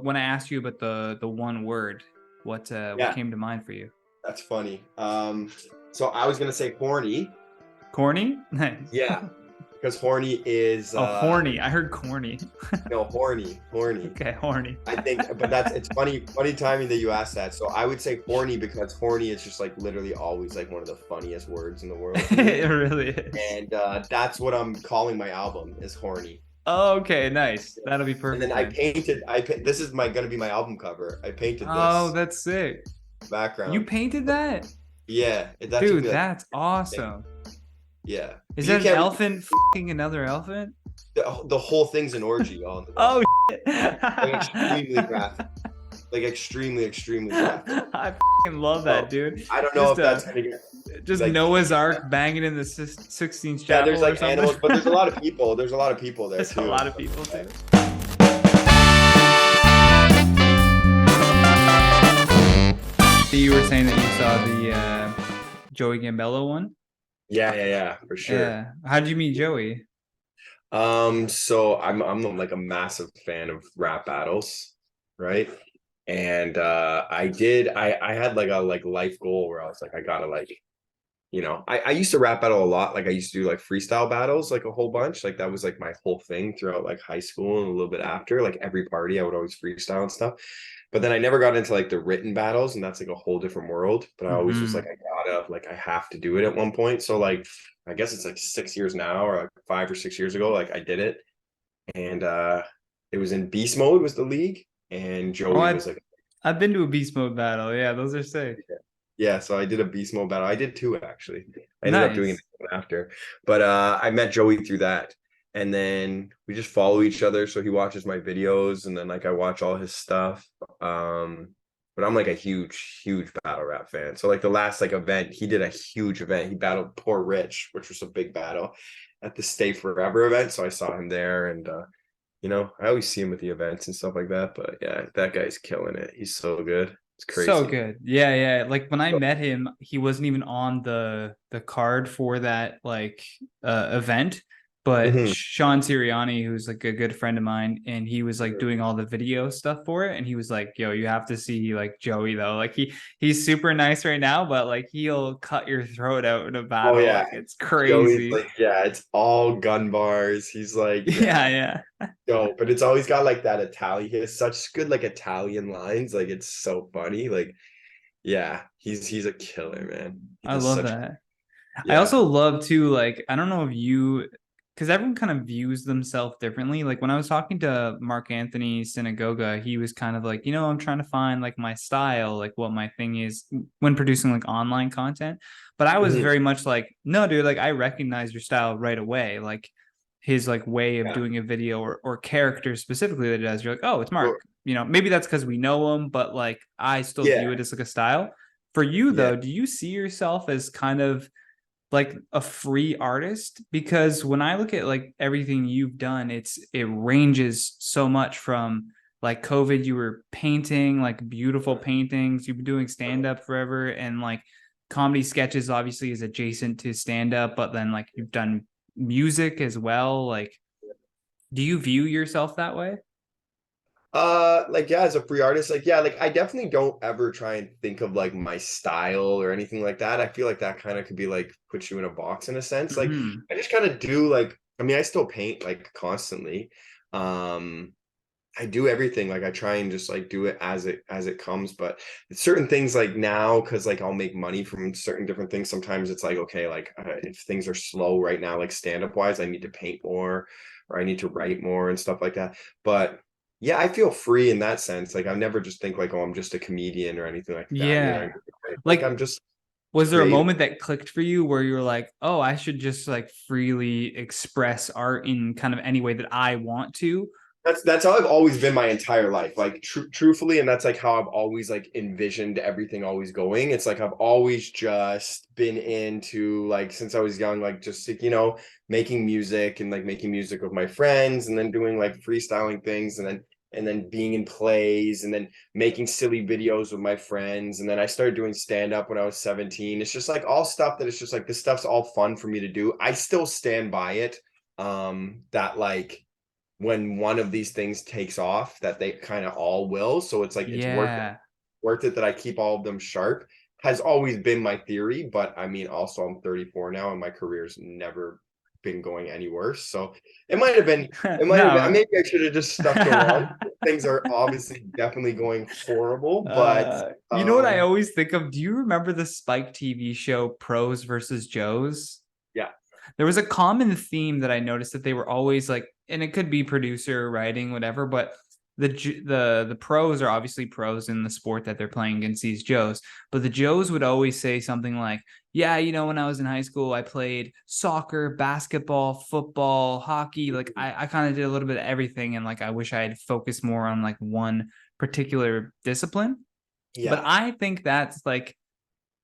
When I asked you about the one word, what Yeah, came to mind for you? that's funny. So I was gonna say horny. Corny? Nice. Yeah, because horny is Oh, horny. I heard corny. no, horny. Okay, horny. I think, but that's it's funny timing that you asked that. So I would say horny because horny is just like literally always like one of the funniest words in the world to me, It really is. and that's what I'm calling my album is horny. Oh, okay, nice. That'll be And then perfect then. this is my gonna be my album cover. I painted Oh, this that's sick. You background. painted that? Yeah, that took Dude, me like that's awesome. yeah, Is but you that an can't elephant fucking another elephant? the whole thing's an orgy all in the one. Oh, shit. Like extremely graphic. Like extremely graphic. I fucking love So that, dude. I don't know Just if that's gonna get just like Noah's Ark banging in the 16th yeah, there's chapel or like something. animals, but there's a lot of people. There's a lot of people there There's a too. lot of people too. You were saying that you saw the Joey Gambello one. Yeah, for sure. Yeah. How did you meet Joey? So I'm like a massive fan of rap battles, right? And I had like a like life goal where I was like, I gotta like, I used to rap battle a lot. Like I used to do like freestyle battles, like a whole bunch. Like that was like my whole thing throughout like high school and a little bit after. Like every party, I would always freestyle and stuff. But then I never got into like the written battles, and that's like a whole different world. But I always was like, Hmm. I have to do it at one point. So like, I guess it's like 6 years now, or like 5 or 6 years ago, like I did it, and it was in beast mode was the league, and Oh, Joey was like, I've been to a beast mode battle. Yeah, those are sick. yeah. So I did a beast mode battle. I did two actually. I ended up doing it Nice. after, but I met Joey through that. And then we just follow each other. So he watches my videos, and then like I watch all his stuff. But I'm like a huge battle rap fan. So like the last like event, he did a huge event. He battled Poor Rich, which was a big battle at the Stay Forever event. So I saw him there, and I always see him at the events and stuff like that. But yeah, that guy's killing it. He's so good. It's So crazy. good. Yeah, yeah. Like when I met him, he wasn't even on the card for that like event. But Mhm. Sean Sirianni, who's like a good friend of mine, and he was like doing all the video stuff for it. And he was like, "Yo, you have to see like Joey though. Like he's super nice right now, but like he'll cut your throat out in a Oh battle. yeah. Like it's Joey's crazy." like, yeah, it's all gun bars. He's like, Yeah, yeah, yeah. dope. But it's always got like that Italian. He has such good like Italian lines. Like it's so funny. Like, yeah, he's a killer, man. He I does love such that. I yeah. also love too, like, I don't know if you, because everyone kind of views themselves differently. Like when I was talking to Mark Anthony Synagoga, he was kind of like, I'm trying to find like my style, like what my thing is when producing like online content. But I was Mhm. very much like, no, dude, like I recognize your style right away. Like his like way of Yeah. doing a video or character specifically that it does. You're like, oh, it's Mark. Sure. Maybe that's because we know him, but like I still view Yeah. it as like a style. For you Yeah. though, do you see yourself as kind of like a free artist? Because when I look at like everything you've done, it ranges so much from like COVID, you were painting like beautiful paintings, you've been doing stand-up forever, and like comedy sketches obviously is adjacent to stand-up, but then like you've done music as well. Like, do you view yourself that way? Like yeah, as a free artist, like yeah, like I definitely don't ever try and think of like my style or anything like that. I feel like that kind of could be like put you in a box in a sense. Like Mm-hmm. I just kind of do like I mean, I still paint like constantly. Um I do everything like I try and just like do it as it comes, but certain things like now because like I'll make money from certain different things. Sometimes it's like okay, like if things are slow right now, like stand up wise, I need to paint more or I need to write more and stuff like that. But yeah, I feel free in that sense. Like I never just think like oh I'm just a comedian or anything like that. Yeah. Like Like, I'm just was there a creative. moment that clicked for you where you were like, oh, I should just like freely express art in kind of any way that I want to? That's how I've always been my entire life. Like truthfully, and that's like how I've always like envisioned everything always going. It's like I've always just been into like since I was young, like just like, making music and like making music with my friends and then doing like freestyling things and then being in plays and then making silly videos with my friends. And then I started doing stand-up when I was 17. It's just like all stuff that it's just like this stuff's all fun for me to do. I still stand by it. That like when one of these things takes off, that they kind of all will. So it's like it's Yeah. worth it that I keep all of them sharp, has always been my theory. But I mean, also I'm 34 now and my career's never been going any worse. So No. maybe I should have just stuck to one. Things are obviously definitely going horrible, but You know what I always think of? Do you remember the Spike TV show Pros versus Joes? yeah. There was a common theme that I noticed that they were always like, and it could be producer, writing, whatever, but the pros are obviously pros in the sport that they're playing against these Joes, but the Joes would always say something like, yeah, you know, when I was in high school, I played soccer, basketball, football, hockey. Like I kind of did a little bit of everything. And like I wish I had focused more on like one particular discipline. But Yeah. I think that's like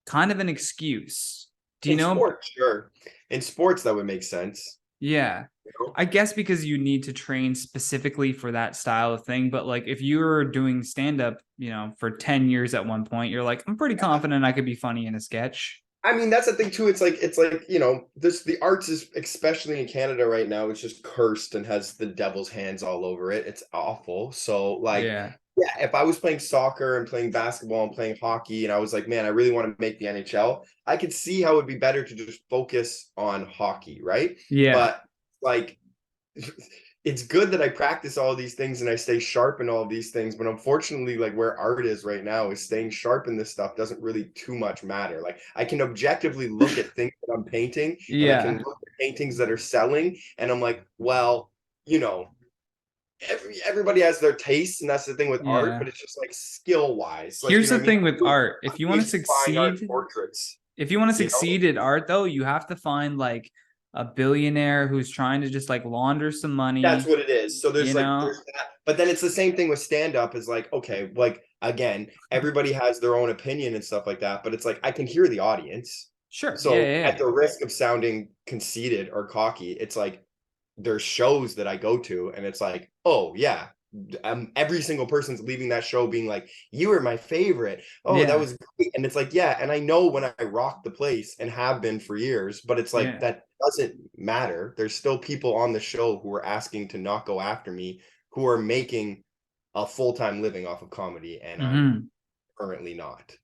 kind of an excuse. Do you In know? sports, sure. In sports, that would make sense. Yeah. You know? I guess because you need to train specifically for that style of thing. But like if you're doing stand up, you know, for 10 years at one point, you're like, I'm pretty confident I could be funny in a sketch. I mean, that's the thing too. It's like, this the arts is, especially in Canada right now, it's just cursed and has the devil's hands all over it. It's awful. So like, Yeah. yeah, if I was playing soccer and playing basketball and playing hockey and I was like, man, I really want to make the NHL, I could see how it would be better to just focus on hockey, right? Yeah. But like it's good that I practice all these things and I stay sharp in all of these things. But unfortunately, like where art is right now is staying sharp in this stuff doesn't really too much matter. Like I can objectively look at things that I'm painting and I can Yeah. look at paintings that are selling. And I'm like, well, you know, everybody has their tastes, and that's the thing with art, Yeah. but it's just like skill wise. Like, you Here's know the what I mean? thing with art. I'm doing fine art portraits, If you want to you know? succeed at art though, you have to find like a billionaire who's trying to just like launder some That's money, what it is. So you know? there's that, but then it's the same thing with stand up is like, okay, like again, everybody has their own opinion and stuff like that, but it's like I can hear the audience. Sure. Yeah, So yeah, at yeah. the risk of sounding conceited or cocky, it's like there's shows that I go to and it's like, oh yeah, every single person's leaving that show being like, you were my favorite. Oh, that Yeah. was great. And it's like, yeah, and I know when I rock the place and have been for years, but it's like Yeah. that doesn't matter. There's still people on the show who are asking to not go after me, who are making a full-time living off of comedy, and I'm Hmm. currently not.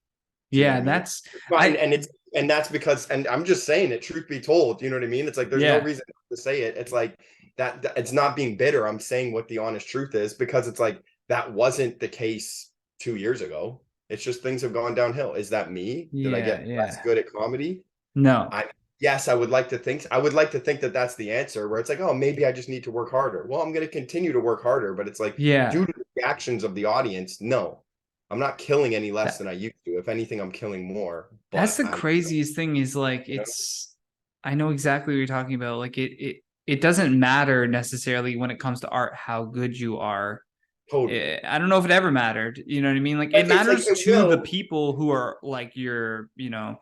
Do you know what Yeah, I mean? that's And, I and it's and that's because, and I'm just saying it, truth be told, you know what I mean? It's like there's no yeah. reason to say it. It's like that it's not being bitter. I'm saying what the honest truth is, because it's like that wasn't the case 2 years ago. It's just things have gone downhill. Is that me? Did I Yeah, get less yeah. good at comedy? No. I Yes, I would like to think that that's the answer, where it's like, oh, maybe I just need to work harder. Well, I'm going to continue to work harder, but it's like Yeah. due to the reactions of the audience, no. I'm not killing any less That than I used to. If anything, I'm killing more, that's but the I'm, craziest thing is like you know, it's I know exactly what you're talking about. Like it doesn't matter necessarily when it comes to art how good you are. totally. I don't know if it ever mattered. You know what I mean? Like it It's like matters it to the will, people who are like your, you know,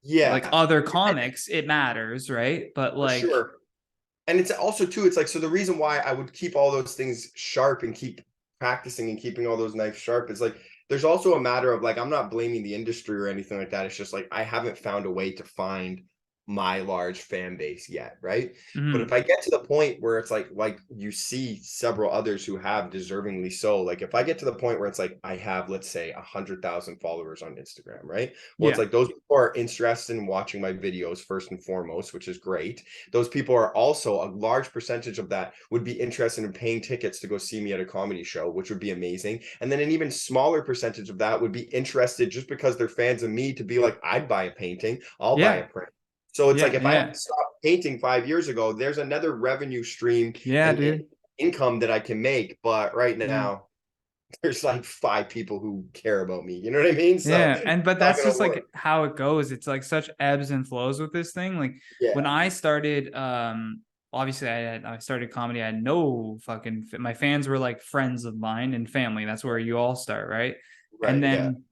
like yeah, other comics, it matters, right? But for like, sure. And it's also too, it's like, so the reason why I would keep all those things sharp and keep practicing and keeping all those knives sharp is like there's also a matter of like I'm not blaming the industry or anything like that. It's just like I haven't found a way to find my large fan base yet, right? But if mm, I get to the point where it's like you see several others who have deservingly so, like if I get to the point where it's like I have, let's say, 100,000 followers on Instagram, right? Well, it's yeah, like those people are interested in watching my videos first and foremost, which is great. Those people are also, a large percentage of that would be interested in paying tickets to go see me at a comedy show, which would be amazing. And then an even smaller percentage of that would be interested just because they're fans of me to be like, I'd buy a painting, I'll buy yeah, a print. So it's like yeah, if I yeah, had stopped painting 5 years ago, there's another revenue stream yeah, and dude. income that I can make. But right Yeah. now, there's like five people who care about me. You know what I mean? So Yeah, it's and but not that's gonna just work. like how it goes. It's like such ebbs and flows with this thing. Like when Yeah. I started, obviously I started comedy. I had no fucking my fans were like friends of mine and family. That's where you all start, right? And Right. Yeah. then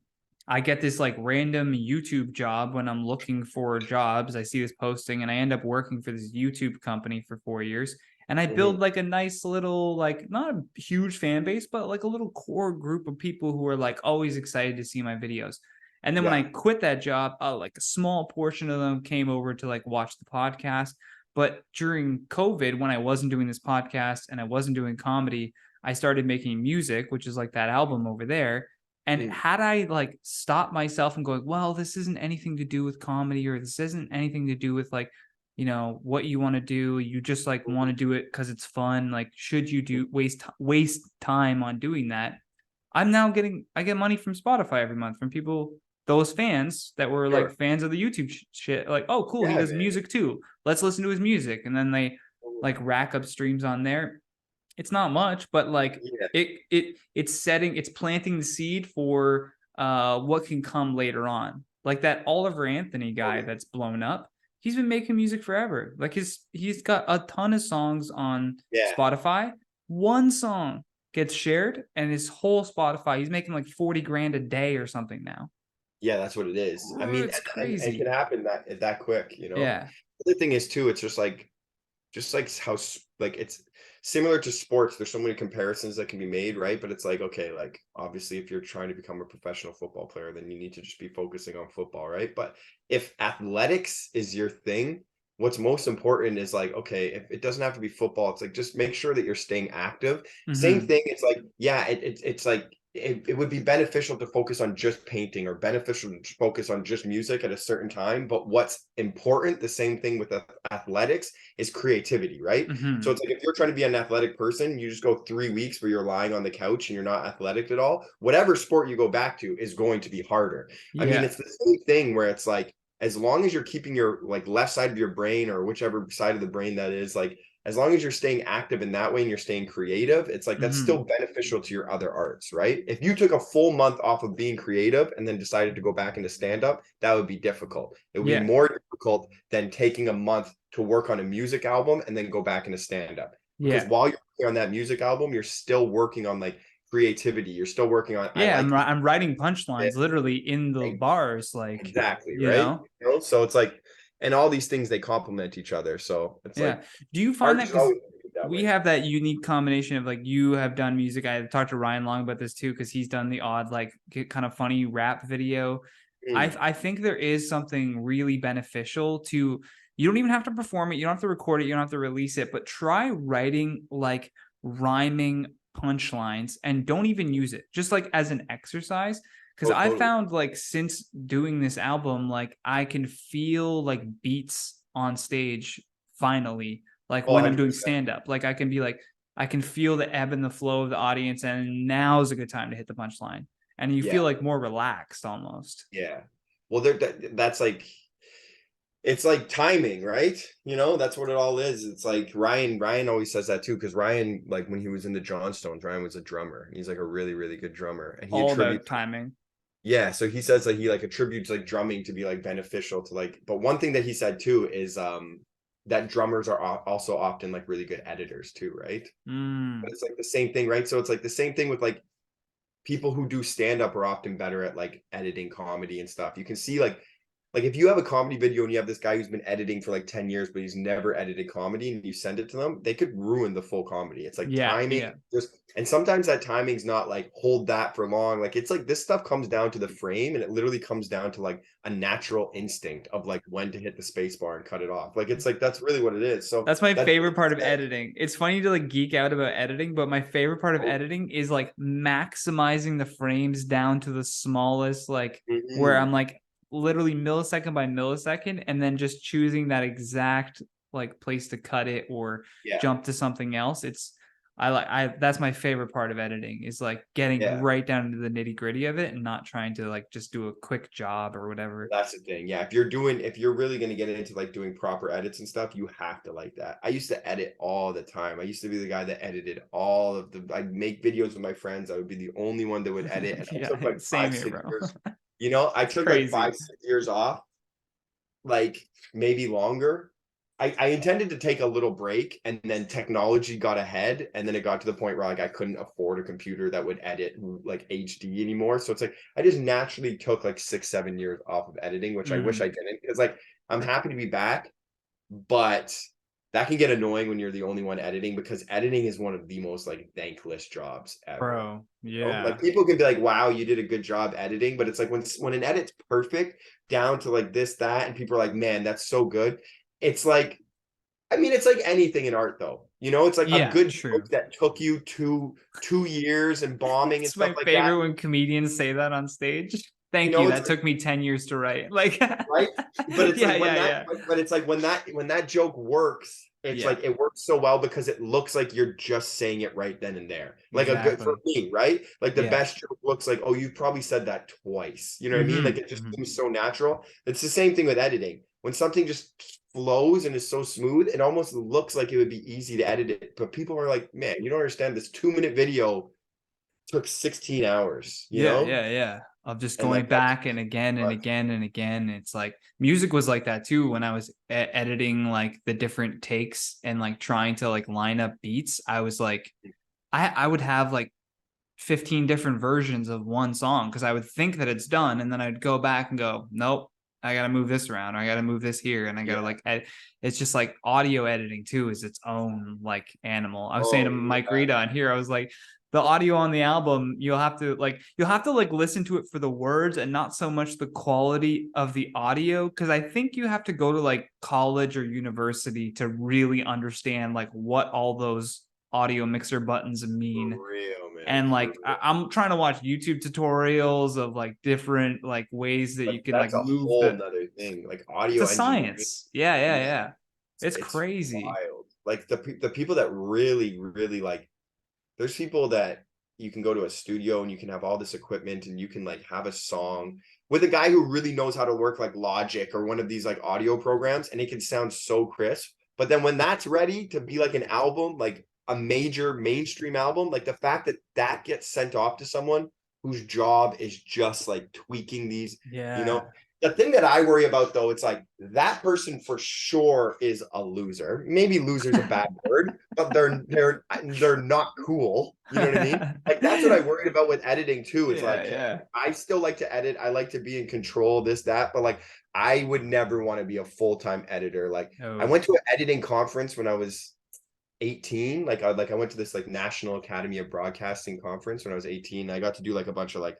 I get this like random YouTube job when I'm looking for jobs. I see this posting and I end up working for this YouTube company for 4 years. And I build Hmm. like a nice little, like not a huge fan base, but like a little core group of people who are like always excited to see my videos. And then when I Yeah. quit that job, like a small portion of them came over to like watch the podcast. But during COVID, when I wasn't doing this podcast and I wasn't doing comedy, I started making music, which is like that album over there. And Mm. had I like stopped myself and going, well, this isn't anything to do with comedy, or this isn't anything to do with like, what you want to do. You just like want to do it because it's fun. Like, should you do waste time on doing that? I get money from Spotify every month from people, those fans that were like Sure. fans of the YouTube shit. Like, oh, cool, he Yeah, does man. music too. Let's listen to his music, and then they like rack up streams on there. It's not much, but like Yeah. it's planting the seed for what can come later on. Like that Oliver Anthony guy that's blown up. He's been making music forever. Like he's got a ton of songs on Yeah. Spotify. One song gets shared, and his whole Spotify, he's making like 40 grand a day or something now. Yeah, that's what it is. I mean, It's and it can crazy. happen that quick, you know. Yeah. The other thing is too, it's just like how like it's similar to sports. There's so many comparisons that can be made, right? But it's like, okay, like obviously if you're trying to become a professional football player, then you need to just be focusing on football, right? But if athletics is your thing, what's most important is like, okay, if it doesn't have to be football, it's like just make sure that you're staying active. Same Mm-hmm. thing, it's like, yeah, it's like it would be beneficial to focus on just painting or beneficial to focus on just music at a certain time. But what's important, the same thing with athletics, is creativity, right? So Mm-hmm. it's like if you're trying to be an athletic person, you just go 3 weeks where you're lying on the couch and you're not athletic at all. Whatever sport you go back to is going to be harder. I mean, Yeah. it's the same thing where it's like, as long as you're keeping your like left side of your brain or whichever side of the brain that is, like as long as you're staying active in that way and you're staying creative, it's like that's Mm-hmm. still beneficial to your other arts, right? If you took a full month off of being creative and then decided to go back into stand up, that would be difficult. It would be Yeah. more difficult than taking a month to work on a music album and then go back into stand up. Because Yeah. while you're working on that music album, you're still working on like creativity. You're still working on, I Yeah. like this. I'm writing punchlines literally in the bars, like, Exactly, you right? know? You know, so it's like, and all these things they complement each other. So it's Yeah. like Do you find art that is because always that we way. have that unique combination of like you have done music. I talked to Ryan Long about this too, because he's done the odd, like, kind of funny rap video. Mm. I think there is something really beneficial to, you don't even have to perform it, you don't have to record it, you don't have to release it, but try writing like rhyming punchlines and don't even use it, just like as an exercise. Because Oh, I totally. found like since doing this album, like I can feel like beats on stage finally, like Oh, when I'm doing 100%. stand up. Like I can be like, I can feel the ebb and the flow of the audience, and now's a good time to hit the punchline. And you feel Yeah. like more relaxed almost. Yeah. Well, that's like, it's like timing, right? You know, that's what it all is. It's like Ryan always says that too, because Ryan, like when he was in the Johnstones, Ryan was a drummer. He's like a really, really good drummer. And he All about attributes, timing. yeah, so he says that he like attributes like drumming to be like beneficial to like, but one thing that he said too is that drummers are also often like really good editors too, right? But Mm, it's like the same thing, right? So it's like the same thing with like people who do stand up are often better at like editing comedy and stuff. You can see like if you have a comedy video and you have this guy who's been editing for like 10 years but he's never edited comedy and you send it to them, they could ruin the full comedy. It's like yeah, timing, yeah. just, and sometimes that timing's not like hold that for long. Like it's like this stuff comes down to the frame and it literally comes down to like a natural instinct of like when to hit the space bar and cut it off. Like it's like that's really what it is. So That's my that's favorite part of editing. It's funny to like geek out about editing, but my favorite part of oh, editing is like maximizing the frames down to the smallest, like where mm-hmm. I'm like literally millisecond by millisecond, and then just choosing that exact like place to cut it or Yeah, jump to something else. I that's my favorite part of editing, is like getting yeah. right down to the nitty gritty of it and not trying to like just do a quick job or whatever. That's the thing. Yeah, if you're really going to get into like doing proper edits and stuff, you have to like that. I used to edit all the time. I used to be the guy that edited all of the, I'd make videos with my friends. I would be the only one that would edit. And I Yeah, took like same five, here, six bro. years. You know, I It's took like crazy. 5, 6 years off, like maybe longer. I intended to take a little break and then technology got ahead and then it got to the point where like I couldn't afford a computer that would edit like HD anymore. So it's like I just naturally took like 6, 7 years off of editing, which I wish I Mm. didn't, because like I'm happy to be back, but that can get annoying when you're the only one editing, because editing is one of the most like thankless jobs ever. Bro, You know? Like yeah. people can be like, wow, you did a good job editing, but it's like when an edit's perfect down to like this, that, and people are like, man, that's so good. It's like I mean, it's like anything in art, though. You know, it's like a Yeah, good true. joke that took you 2 years and bombing and It's stuff my like that. favorite when comedians say that on stage. You Thank know, you. it's That like, took me 10 years to write. Like, right? But it's yeah, like yeah, yeah. but it's like when that joke works, it's Yeah, like it works so well because it looks like you're just saying it right then and there. Like a good for exactly. me, right? Like the Yeah. best joke looks like, oh, you've probably said that twice. You know what I mean? Like Hmm. it just seems so natural. It's the same thing with editing. When something just flows and is so smooth, it almost looks like it would be easy to edit it. But people are like, man, you don't understand. This 2 minute video took 16 hours, you Yeah, know? yeah, yeah. Of just And like going that's back and again and but again and again. It's like music was like that too when I was editing like the different takes and like trying to like line up beats. I was like, I would have like 15 different versions of one song because I would think that it's done and then I'd go back and go, nope, I got to move this around. Or I got to move this here. And I got to yeah. like, it's just like audio editing too is its own like animal. I was saying Oh to Mike yeah. Rita on here, I was like, the audio on the album, you'll have to like listen to it for the words and not so much the quality of the audio. Cause I think you have to go to like college or university to really understand like what all those audio mixer buttons For mean real, man. and For like real. I'm trying to watch YouTube tutorials of like different like ways that you But can like that's a move whole the nother thing. Like it's a audio engineering, science. Yeah, yeah, man, yeah. It's it's crazy. wild. Like the people that really like there's people that you can go to a studio and you can have all this equipment and you can like have a song with a guy who really knows how to work like Logic or one of these like audio programs and it can sound so crisp. But then when that's ready to be like an album, like a major mainstream album, like the fact that that gets sent off to someone whose job is just like tweaking these, you know, Yeah. the thing that I worry about though, it's like that person for sure is a loser. Maybe loser's a bad word, but they're not cool. You know what I mean? Like that's what I worried about with editing too. It's Yeah, like yeah. I still like to edit. I like to be in control, this, that, but like I would never want to be a full-time editor. Like I Oh, went to an editing conference when I was 18. Like I went to this like National Academy of Broadcasting conference when I was 18. I got to do like a bunch of like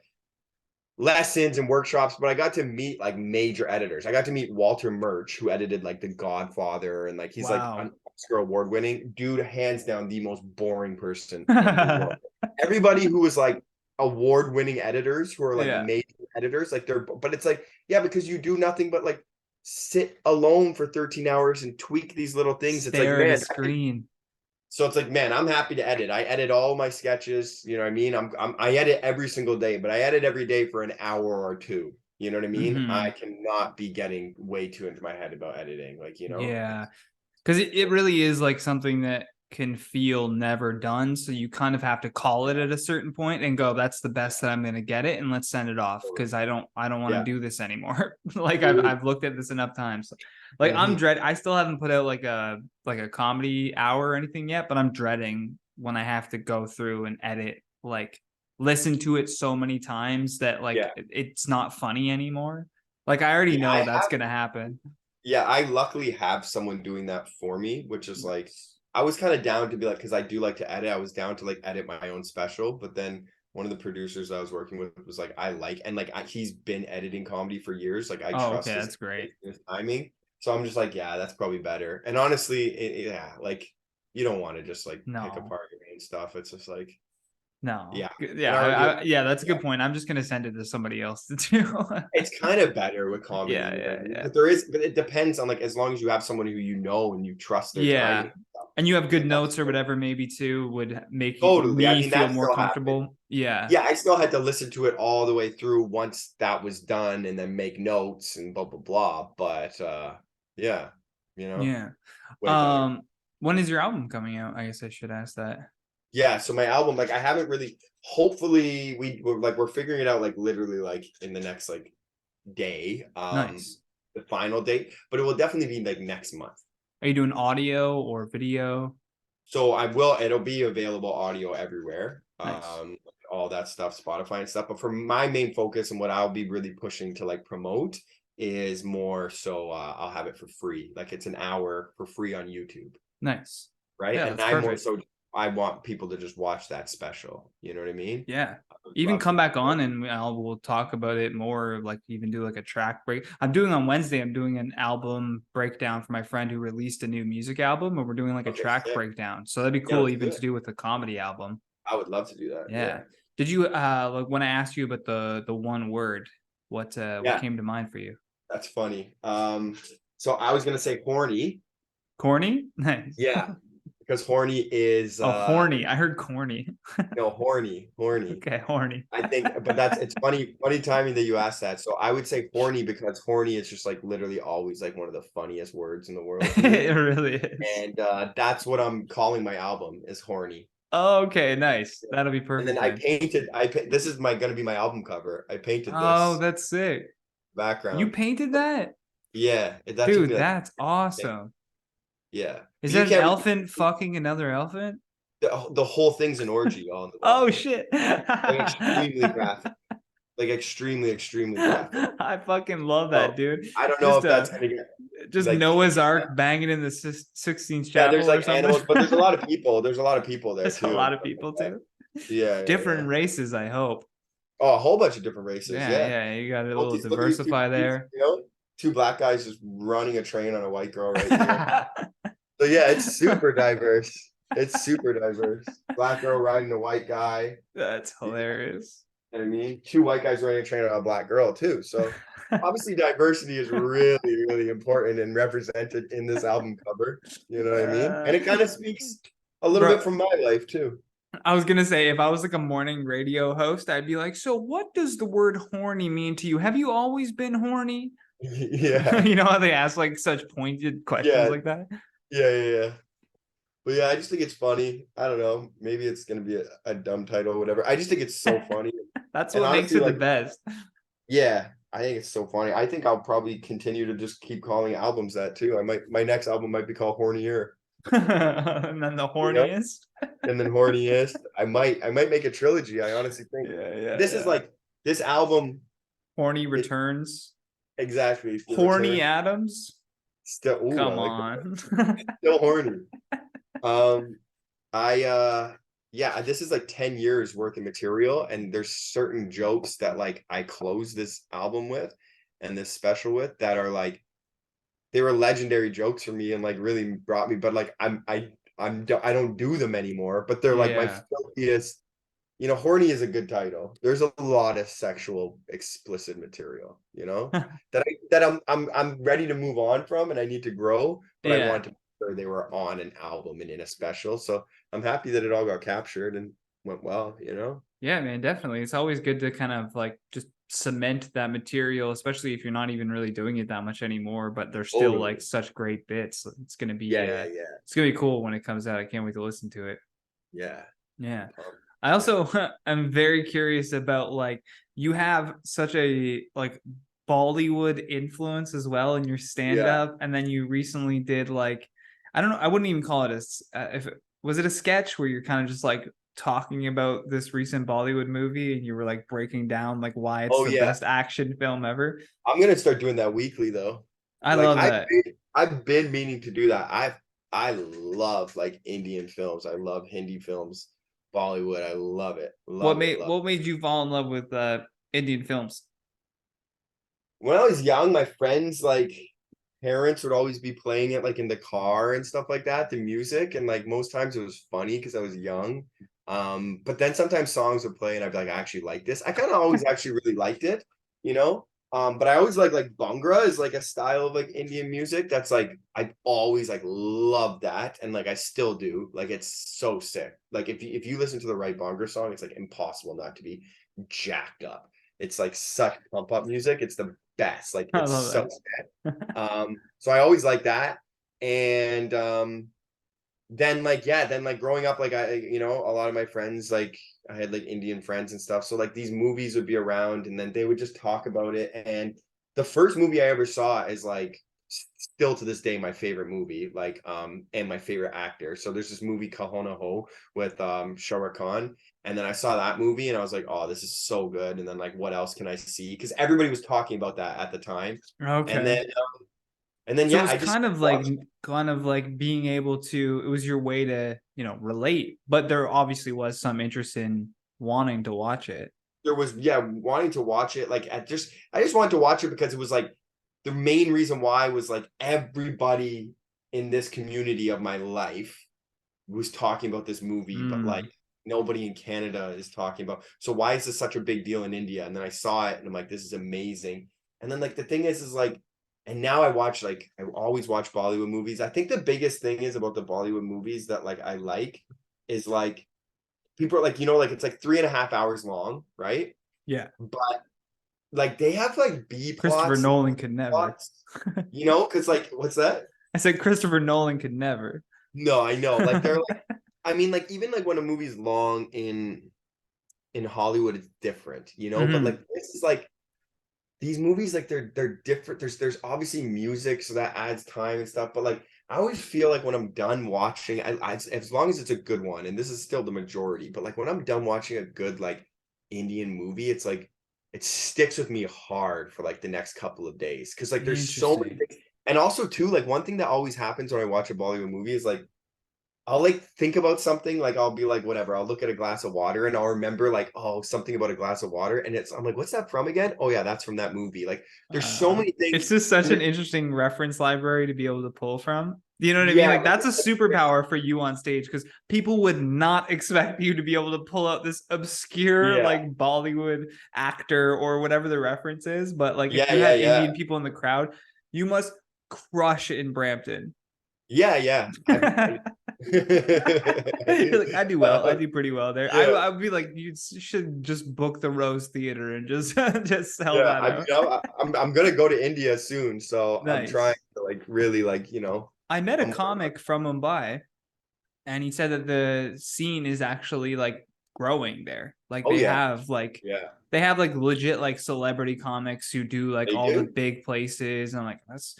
lessons and workshops, but I got to meet like major editors. I got to meet Walter Murch, who edited like The Godfather, and like he's like wow. an Oscar award winning dude, hands down the most boring person in the world. Everybody who was like award winning editors who are like Yeah. major editors, like but it's like, yeah, because you do nothing but like sit alone for 13 hours and tweak these little things. It's like, Stare at a man, screen. so it's like, man, I'm happy to edit. I edit all my sketches. You know what I mean? I edit every single day, but I edit every day for an hour or two. You know what I mean? I Hmm. cannot be getting way too into my head about editing. Like, you know, Yeah. Because it really is like something that can feel never done. So you kind of have to call it at a certain point and go, that's the best that I'm going to get it. And let's send it off. Cause I don't want to yeah. do this anymore. Like Mhm. I've looked at this enough times. Like Mhm. I still haven't put out like a comedy hour or anything yet, but I'm dreading when I have to go through and edit, like listen to it so many times that like Yeah. it's not funny anymore. Like I already Yeah. know that's going to happen. Yeah. I luckily have someone doing that for me, which is like, I was kind of down to be like, because I do like to edit. I was down to like edit my own special, but then one of the producers I was working with was like, I like, and like he's been editing comedy for years. Like I Oh, okay. trust That's great. his timing. So I'm just like, yeah, that's probably better. And honestly, yeah, like you don't want to just like pick No. apart your main stuff. It's just like, No. yeah, and Yeah, already, yeah, that's a yeah, good point. I'm just gonna send it to somebody else to do. it's kind of better with comedy. Yeah, You know what yeah, I mean? yeah. But it depends on like as long as you have someone who you know and you trust their timing. Yeah. And you have good Like that's notes or whatever, maybe too, would make totally. I me mean, feel that more still happened. comfortable. Yeah. Yeah, I still had to listen to it all the way through once that was done and then make notes and blah blah blah. But yeah, you know, Yeah. way better. Um, when is your album coming out? I guess I should ask that. Yeah, so my album, like I haven't really hopefully we're figuring it out like literally like in the next like day, Nice. the final date, but it will definitely be like next month. Are you doing audio or video? So it'll be available audio everywhere. Nice. All that stuff, Spotify and stuff. But for my main focus and what I'll be really pushing to like promote is more so I'll have it for free. Like it's an hour for free on YouTube, Nice. right? Yeah, And that's I more perfect. so I want people to just watch that special. You know what I mean? Yeah. I would Even love to come do back that. on and we'll talk about it more. Like even do like a track break. I'm doing on Wednesday. I'm doing an album breakdown for my friend who released a new music album, and we're doing like a Okay, track sick. breakdown. So that'd be Yeah, cool, let's even do to it. do with the comedy album. I would love to do that. Yeah. Yeah. Did you like when I asked you about the one word? What Yeah, came to mind for you? that's funny. So I was gonna say horny. Corny? Nice. Yeah, because horny is Oh, horny. I heard corny. no, horny. Okay, horny. I think, but that's it's funny timing that you asked that. So I would say horny because horny is just like literally always like one of the funniest words in the world to me. It really is. And that's what I'm calling my album is horny. Oh, okay, nice. That'll be And then perfect then. this is my gonna be my album cover. I painted Oh, this that's sick. You background. painted that? Yeah, that took Dude, me like that's awesome. yeah. Is But you that an can't elephant fucking another elephant? the whole thing's an orgy on the Oh wall. shit. Like extremely graphic. Like extremely graphic. I fucking love that, So dude. I don't know Just if that's gonna get just like Noah's Ark banging in the Sistine yeah, there's Chapel or like something. animals, but there's a lot of people. There's a lot of people there There's a too and lot of stuff like people that. too. Yeah. Different races, I hope. Oh, a whole bunch of different races. Yeah, Yeah. yeah. You got a little Look at these two, diversify there. two black guys just running a train on a white girl right here. So yeah, it's super diverse. It's super diverse. Black girl riding a white guy. That's You hilarious. know what I mean? Two white guys running a train on a black girl too. So obviously diversity is really important and represented in this album cover. You know what I mean? And it kind of speaks a little bit Bro, from my life too. I was gonna say if I was like a morning radio host, I'd be like, so what does the word horny mean to you? Have you always been horny? Yeah. You know how they ask like such pointed questions Yeah. like that? Yeah. But yeah, I just think it's funny. I don't know. Maybe it's gonna be a dumb title or whatever. I just think it's so funny. That's And what makes honestly, it the like, best. yeah, I think it's so funny. I think I'll probably continue to just keep calling albums that too. My next album might be called Hornier, And then the you know? horniest. And then Horniest. I might make a trilogy. I honestly think this is Yeah. like this album Horny it, returns. exactly the Horny return. Adams. Still, ooh, I Come like that. on. Still horny. Um, I yeah, this is like 10 years worth of material, and there's certain jokes that like I close this album with and this special with that are like they were legendary jokes for me and like really brought me, but like I don't do them anymore, but they're like my Yeah. filthiest, horny is a good title. There's a lot of sexual explicit material, that I'm ready to move on from and I need to grow, but I Yeah. want to make sure they were on an album and in a special. So I'm happy that it all got captured and went well. Yeah, man, definitely. It's always good to kind of like just cement that material, especially if you're not even really doing it that much anymore, but they're still Totally. like such great bits. It's gonna be Yeah. it's gonna be cool when it comes out. I can't wait to listen to it. Yeah. Yeah. Um, I also am very curious about like you have such a like Bollywood influence as well in your stand yeah. up, and then you recently did like I don't know, I wouldn't even call it if was it a sketch where you're kind of just like talking about this recent Bollywood movie and you were like breaking down like why it's Oh the yeah. best action film ever. I'm gonna start doing that weekly though. I Like love that. I've been meaning to do that. I love like Indian films. I love Hindi films, Bollywood. I love it. What Love it. made Love it. what made you fall in love with Indian films? When I was young, my friends like parents would always be playing it like in the car and stuff like that, the music. And like most times it was funny because I was young. But then sometimes songs would play and I'd be like, I actually like this. I kind of always actually really liked it, you know. But I always like Bhangra is like a style of like Indian music that's like I always like love that and like I still do. Like it's so sick. Like if you listen to the right Bhangra song, it's like impossible not to be jacked up. It's like such pump up music. It's the best. Like I it's love so that. sick. So I always like that. And then growing up, like a lot of my friends, like I had like Indian friends and stuff. So like these movies would be around and then they would just talk about it. And the first movie I ever saw is like still to this day my favorite movie, like and my favorite actor. So there's this movie Kahona Ho with Shah Rukh Khan. And then I saw that movie and I was like, oh, this is so good. And then like what else can I see? Because everybody was talking about that at the time. And Okay. then And then So it yeah, was I just like watched. kind of like being able to, it was your way to, relate, but there obviously was some interest in wanting to watch it. There was, yeah, wanting to watch it. Like I just wanted to watch it because it was like the main reason why was like everybody in this community of my life was talking about this movie, but like Mm, nobody in Canada is talking about. So why is this such a big deal in India? And then I saw it and I'm like, this is amazing. And then like the thing is like, and now I watch like I always watch Bollywood movies. I think the biggest thing is about the Bollywood movies that like I like is like people are like, like it's like 3.5 hours long, right? yeah. But like they have like B Christopher plots, Nolan could never. plots, because like what's that? I said Christopher Nolan could never. No, I know. Like they're like, I mean, like even like when a movie's long in Hollywood, it's different, But like Hmm. this is like these movies, like they're different. There's obviously music, so that adds time and stuff. But like I always feel like when I'm done watching, as long as it's a good one, and this is still the majority, but like when I'm done watching a good like Indian movie, it's like it sticks with me hard for like the next couple of days because like there's so many Interesting. things. And also too, like one thing that always happens when I watch a Bollywood movie is like I'll like think about something, like I'll be like, whatever, I'll look at a glass of water and I'll remember like, oh, something about a glass of water. And I'm like, what's that from again? Oh yeah, that's from that movie. Like there's so many It's things. just such And an interesting reference library to be able to pull from. You know what I mean? yeah, Like like that's a superpower for you on stage because people would not expect you to be able to pull out this obscure yeah, like Bollywood actor or whatever the reference is. But like if yeah, you yeah, had yeah, Indian people in the crowd, you must crush it in Brampton. yeah, yeah. You're like, I do well. I Uh, do pretty well there. yeah, I'd be like, you should just book the Rose Theater and just just sell yeah. that out. I'm gonna go to India soon, so I'm trying Nice. to like really like I met a I'm comic from Mumbai and he said that the scene is actually like growing there. Like oh yeah, yeah. they have like legit like celebrity comics who do like They all the do, big places. And I'm like, that's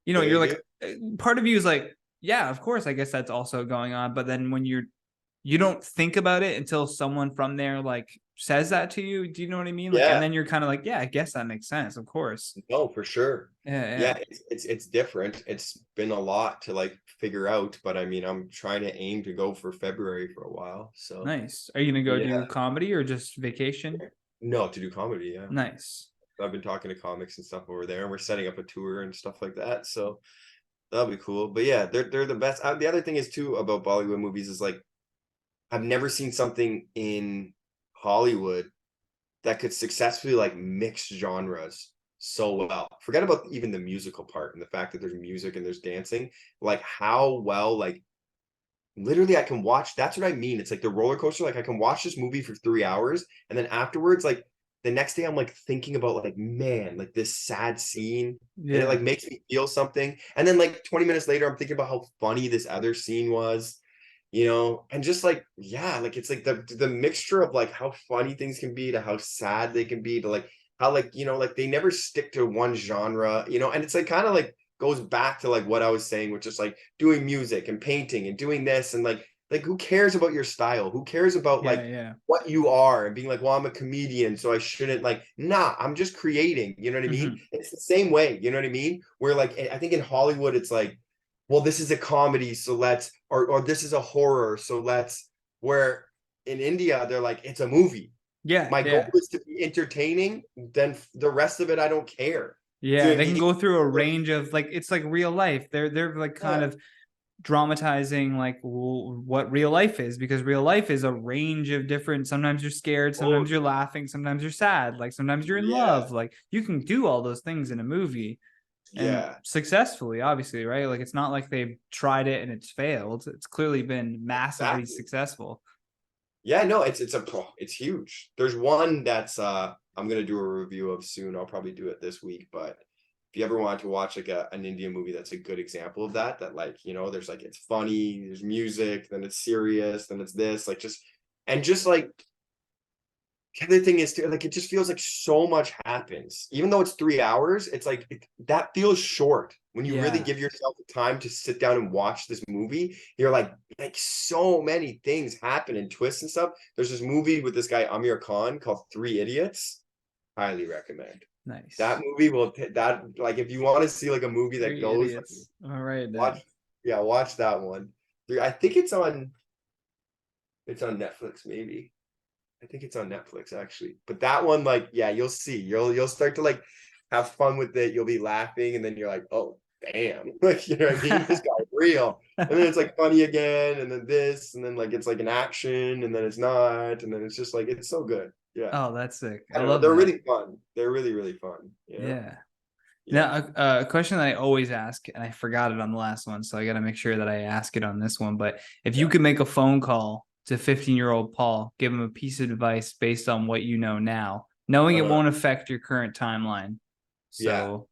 you're they like do. part of you is like, yeah, of course, I guess that's also going on. But then when you don't think about it until someone from there like says that to you. Do you know what I mean? Like, and Yeah. then you're kind of like, yeah, I guess that makes sense. Of course. No, for sure. Yeah, Yeah, yeah. it's different. It's been a lot to like figure out, but I mean, I'm trying to aim to go for February for a while. So Nice. Are you gonna go yeah, do comedy or just vacation? no, to do comedy. Yeah, Nice. I've been talking to comics and stuff over there, and we're setting up a tour and stuff like that. So that'll be cool. But yeah, they're the best. The other thing is too about Bollywood movies is like I've never seen something in Hollywood that could successfully like mix genres so well. Forget about even the musical part and the fact that there's music and there's dancing. Like how well, like literally I can watch. That's what I mean. It's like the roller coaster. Like I can watch this movie for 3 hours, and then afterwards, like the next day, I'm like thinking about like, man, like this sad scene. And it like Yeah. makes me feel something. And then like 20 minutes later, I'm thinking about how funny this other scene was, and just like, yeah, like it's like the mixture of like how funny things can be to how sad they can be to like how like, like they never stick to one genre, and it's like kind of like goes back to like what I was saying, which is like doing music and painting and doing this and like who cares about your style? Who cares about Yeah. like Yeah. what you are and being like, well, I'm a comedian, so I shouldn't like, nah, I'm just creating, you know what I mean? Hmm. It's the same way, you know what I mean? Where like I think in Hollywood, it's like, well, this is a comedy, so let's, or this is a horror, so let's, where in India, they're like, it's a movie. Yeah. My goal Yeah. is to be entertaining, then the rest of it, I don't care. Yeah. Doing They can the go through a range of like it's like real life. They're like kind yeah, of dramatizing like what real life is because real life is a range of different, sometimes you're scared, sometimes you're totally. laughing, sometimes you're sad, like sometimes you're in Yeah, love, like you can do all those things in a movie and yeah, successfully, obviously, right? Like it's not like they've tried it and it's failed. It's clearly been massively exactly. successful. Yeah, no, it's huge. There's one that's I'm gonna do a review of soon. I'll probably do it this week, but if you ever want to watch like an Indian movie that's a good example of that, like, there's like it's funny, there's music, then it's serious, then it's this, like just like the other thing is too, like it just feels like so much happens. Even though it's 3 hours, it's like that feels short. When you really Yeah. give yourself the time to sit down and watch this movie, you're like so many things happen and twists and stuff. There's this movie with this guy Amir Khan called Three Idiots. Highly recommend. That Nice. movie will that like if you want to see like a movie that Three goes idiots. All right, watch, then. yeah, watch that one. I think it's on Netflix maybe. I think it's on Netflix actually. But that one, like, yeah, you'll see. You'll start to like have fun with it. You'll be laughing, and then you're like, oh damn, like you know what I mean? This guy's real. And then it's like funny again, and then this, and then like it's like an action, and then it's not, and then it's just like it's so good. Yeah. Oh, that's sick. I I don't know. love They're that. really fun. They're really, really fun. Yeah. Yeah. Yeah. Now, a question that I always ask, and I forgot it on the last one, so I got to make sure that I ask it on this one. But if you Yeah. could make a phone call to 15-year-old Paul, give him a piece of advice based on what you know now, knowing it Uh, won't affect your current timeline. yeah. So,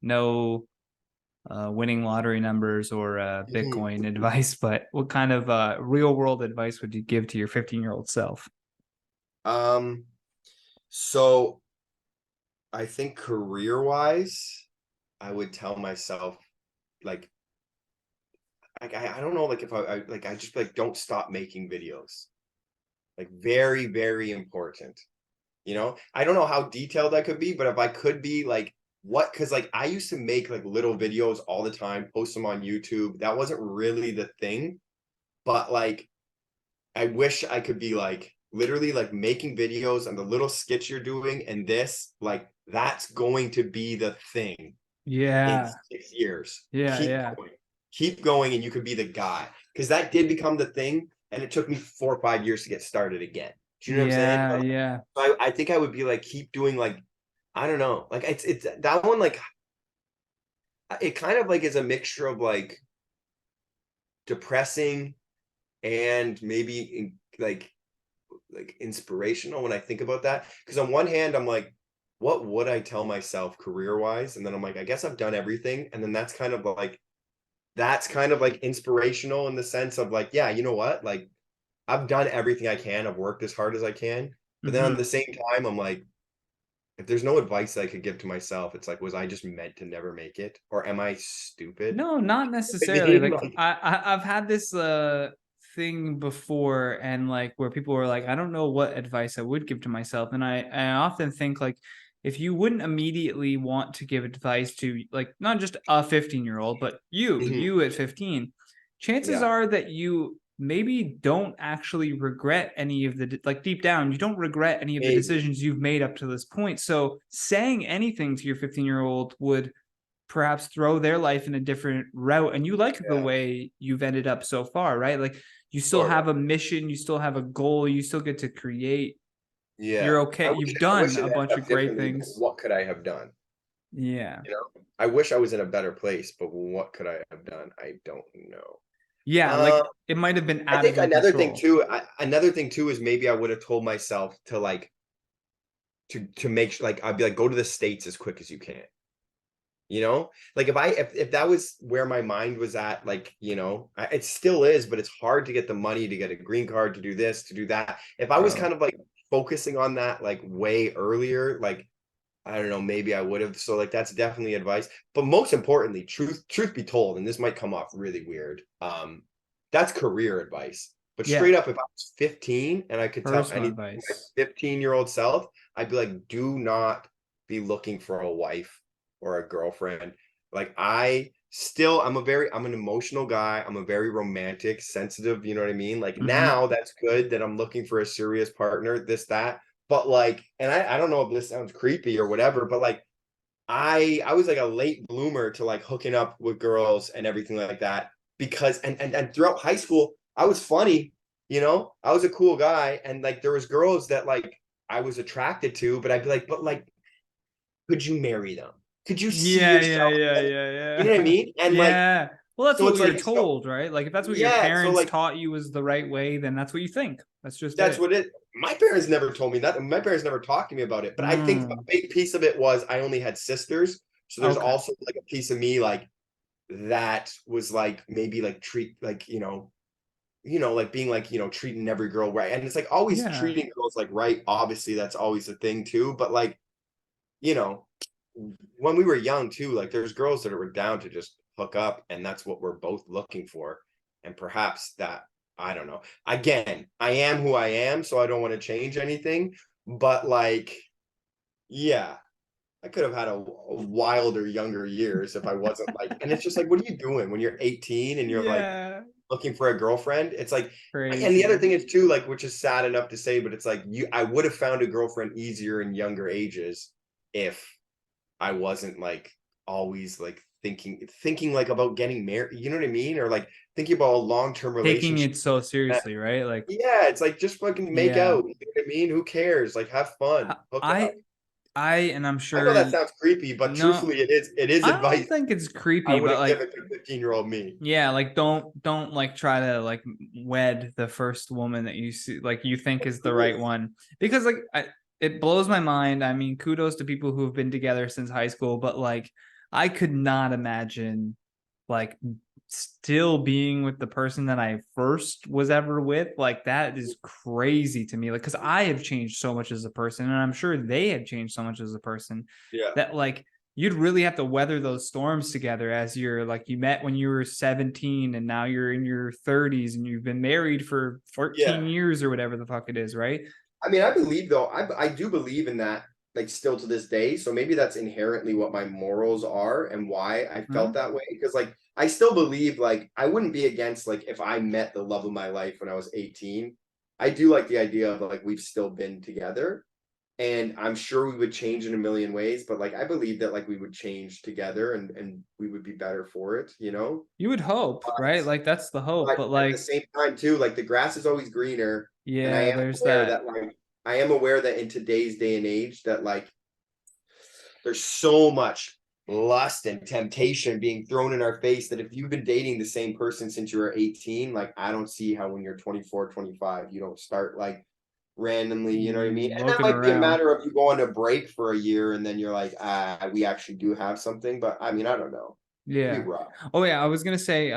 no winning lottery numbers or Bitcoin advice, but what kind of real world advice would you give to your 15-year-old self? Um, so I think career wise, I would tell myself like I don't know like if I just like don't stop making videos. Like very, very important. I don't know how detailed I could be, but if I could be like what because like I used to make like little videos all the time, post them on YouTube. That wasn't really the thing, but like I wish I could be like literally like making videos and the little skits you're doing and this like that's going to be the thing in Yeah. 6 years. Yeah. Yeah. Keep going, and you could be the guy because that did become the thing, and it took me 4 or 5 years to get started again. Do you know what I'm saying? Yeah. Yeah. I think I would be like keep doing like I don't know like it's that one like it kind of like is a mixture of like depressing and maybe like inspirational when I think about that. Because on one hand, I'm like, what would I tell myself career wise? And then I'm like, I guess I've done everything. And then that's kind of like inspirational in the sense of like, yeah, you know what? Like I've done everything I can. I've worked as hard as I can. But then at Hmm. the same time, I'm like, if there's no advice that I could give to myself, it's like, was I just meant to never make it? Or am I stupid? No, not I necessarily. mean, Like like, I've had this thing before, and like where people were like, I don't know what advice I would give to myself, and I often think like if you wouldn't immediately want to give advice to like not just a 15-year-old, but mhm, you at 15, chances yeah, are that you maybe don't actually regret any of the like deep down you don't regret any of the maybe. decisions you've made up to this point. So saying anything to your 15-year-old would perhaps throw their life in a different route, and you like the Yeah, way you've ended up so far, right? Like you still sort of. have a mission, you still have a goal, you still get to create. You're Yeah. okay, you've I done wish it a ended bunch of up great differently, but things. what could I have done? Yeah. I wish I was in a better place, but what could I have done? I don't know. Yeah, Uh, like it might have been I out of think your control. another thing too is maybe I would have told myself to like to make like I'd be like go to the States as quick as you can. Like if that was where my mind was at, like it still is, but it's hard to get the money to get a green card to do this, to do that. If I was Bro. kind of like focusing on that like way earlier, like I don't know, maybe I would have. So like that's definitely advice. But most importantly, truth be told, and this might come off really weird, that's career advice. But straight Yeah, up, if I was 15 and I could tell personal anything to my advice. 15-year-old self, I'd be like, do not be looking for a wife or a girlfriend. Like I'm an emotional guy. I'm a very romantic, sensitive, you know what I mean? Like Hmm. now that's good that I'm looking for a serious partner, this, that. But like, and I don't know if this sounds creepy or whatever, but like I was like a late bloomer to like hooking up with girls and everything like that because and throughout high school I was funny, I was a cool guy and like there was girls that like I was attracted to, but I'd be like, but like, could you marry them? Could you see Yeah, yeah, yourself? yeah, And, yeah, you know what I yeah. mean? And like, Yeah. Well, that's so what it's we were like, so told, right? Like if that's what your yeah, so parents like taught you was the right way, then that's what you think. That's just that's it. what it. My parents never told me that. My parents never talked to me about it. But I think a Mm, big piece of it was I only had sisters, so there's okay. also like a piece of me like that was like maybe like treat like like being like treating every girl right, and it's like always Yeah. treating girls like right. Obviously, that's always a thing too. But like you know, when we were young too, like there's girls that were down to just hook up, and that's what we're both looking for. And perhaps that I don't know. Again, I am who I am, so I don't want to change anything. But like, yeah, I could have had a wilder younger years if I wasn't like, and it's just like, what are you doing when you're 18 and you're like Yeah. looking for a girlfriend? It's like, and the other Crazy. thing is too, like, which is sad enough to say, but it's like I would have found a girlfriend easier in younger ages if I wasn't like always like thinking like about getting married, you know what I mean? Or like thinking about a long-term Taking relationship. it so seriously, right? Like, Yeah, it's like just fucking make yeah. out. You know what I mean? Who cares? Like have fun, hook up. I and I'm I know sure that sounds creepy, but no, truthfully it is I don't advice think it's I creepy, would but have like, given to 15-year-old me. yeah, like don't like try to like wed the first woman that you see like you think is the right one because like it blows my mind. I mean, kudos to people who have been together since high school, but like I could not imagine like still being with the person that I first was ever with. Like that is crazy to me. Like because I have changed so much as a person, and I'm sure they have changed so much as a person Yeah. that like you'd really have to weather those storms together as you're like you met when you were 17 and now you're in your 30s and you've been married for 14 Yeah. years or whatever the fuck it is, right? I mean, I believe though, I do believe in that, like still to this day. So maybe that's inherently what my morals are and why I felt Mhm. that way. Because like I still believe like I wouldn't be against like if I met the love of my life when I was 18. I do like the idea of like we've still been together. And I'm sure we would change in a million ways, but like I believe that like we would change together and we would be better for it, you know? You would hope, right? Like that's the hope, But but at the like same time too, like the grass is always greener. And I yeah, am there's aware that. that like I am aware that in today's day and age that like there's so much lust and temptation being thrown in our face that if you've been dating the same person since you were 18, like I don't see how when you're 24, 25, you don't start like randomly, you know what I mean? And that Looking might be a around. matter of you going to break for a year and then you're like, we actually do have something. But I mean, I don't know. It'd Yeah. be rough. Oh yeah, I was gonna say,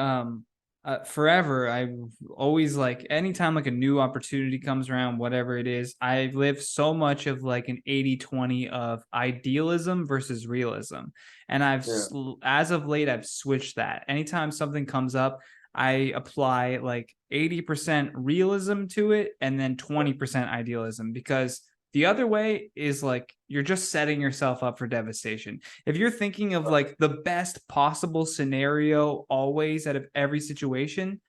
forever. I've always like anytime like a new opportunity comes around, whatever it is, I live so much of like an 80-20 of idealism versus realism. And Yeah. as of late, I've switched that. Anytime something comes up, I apply like 80% realism to it and then 20% idealism because the other way is like you're just setting yourself up for devastation. If you're thinking of like the best possible scenario always out of every situation,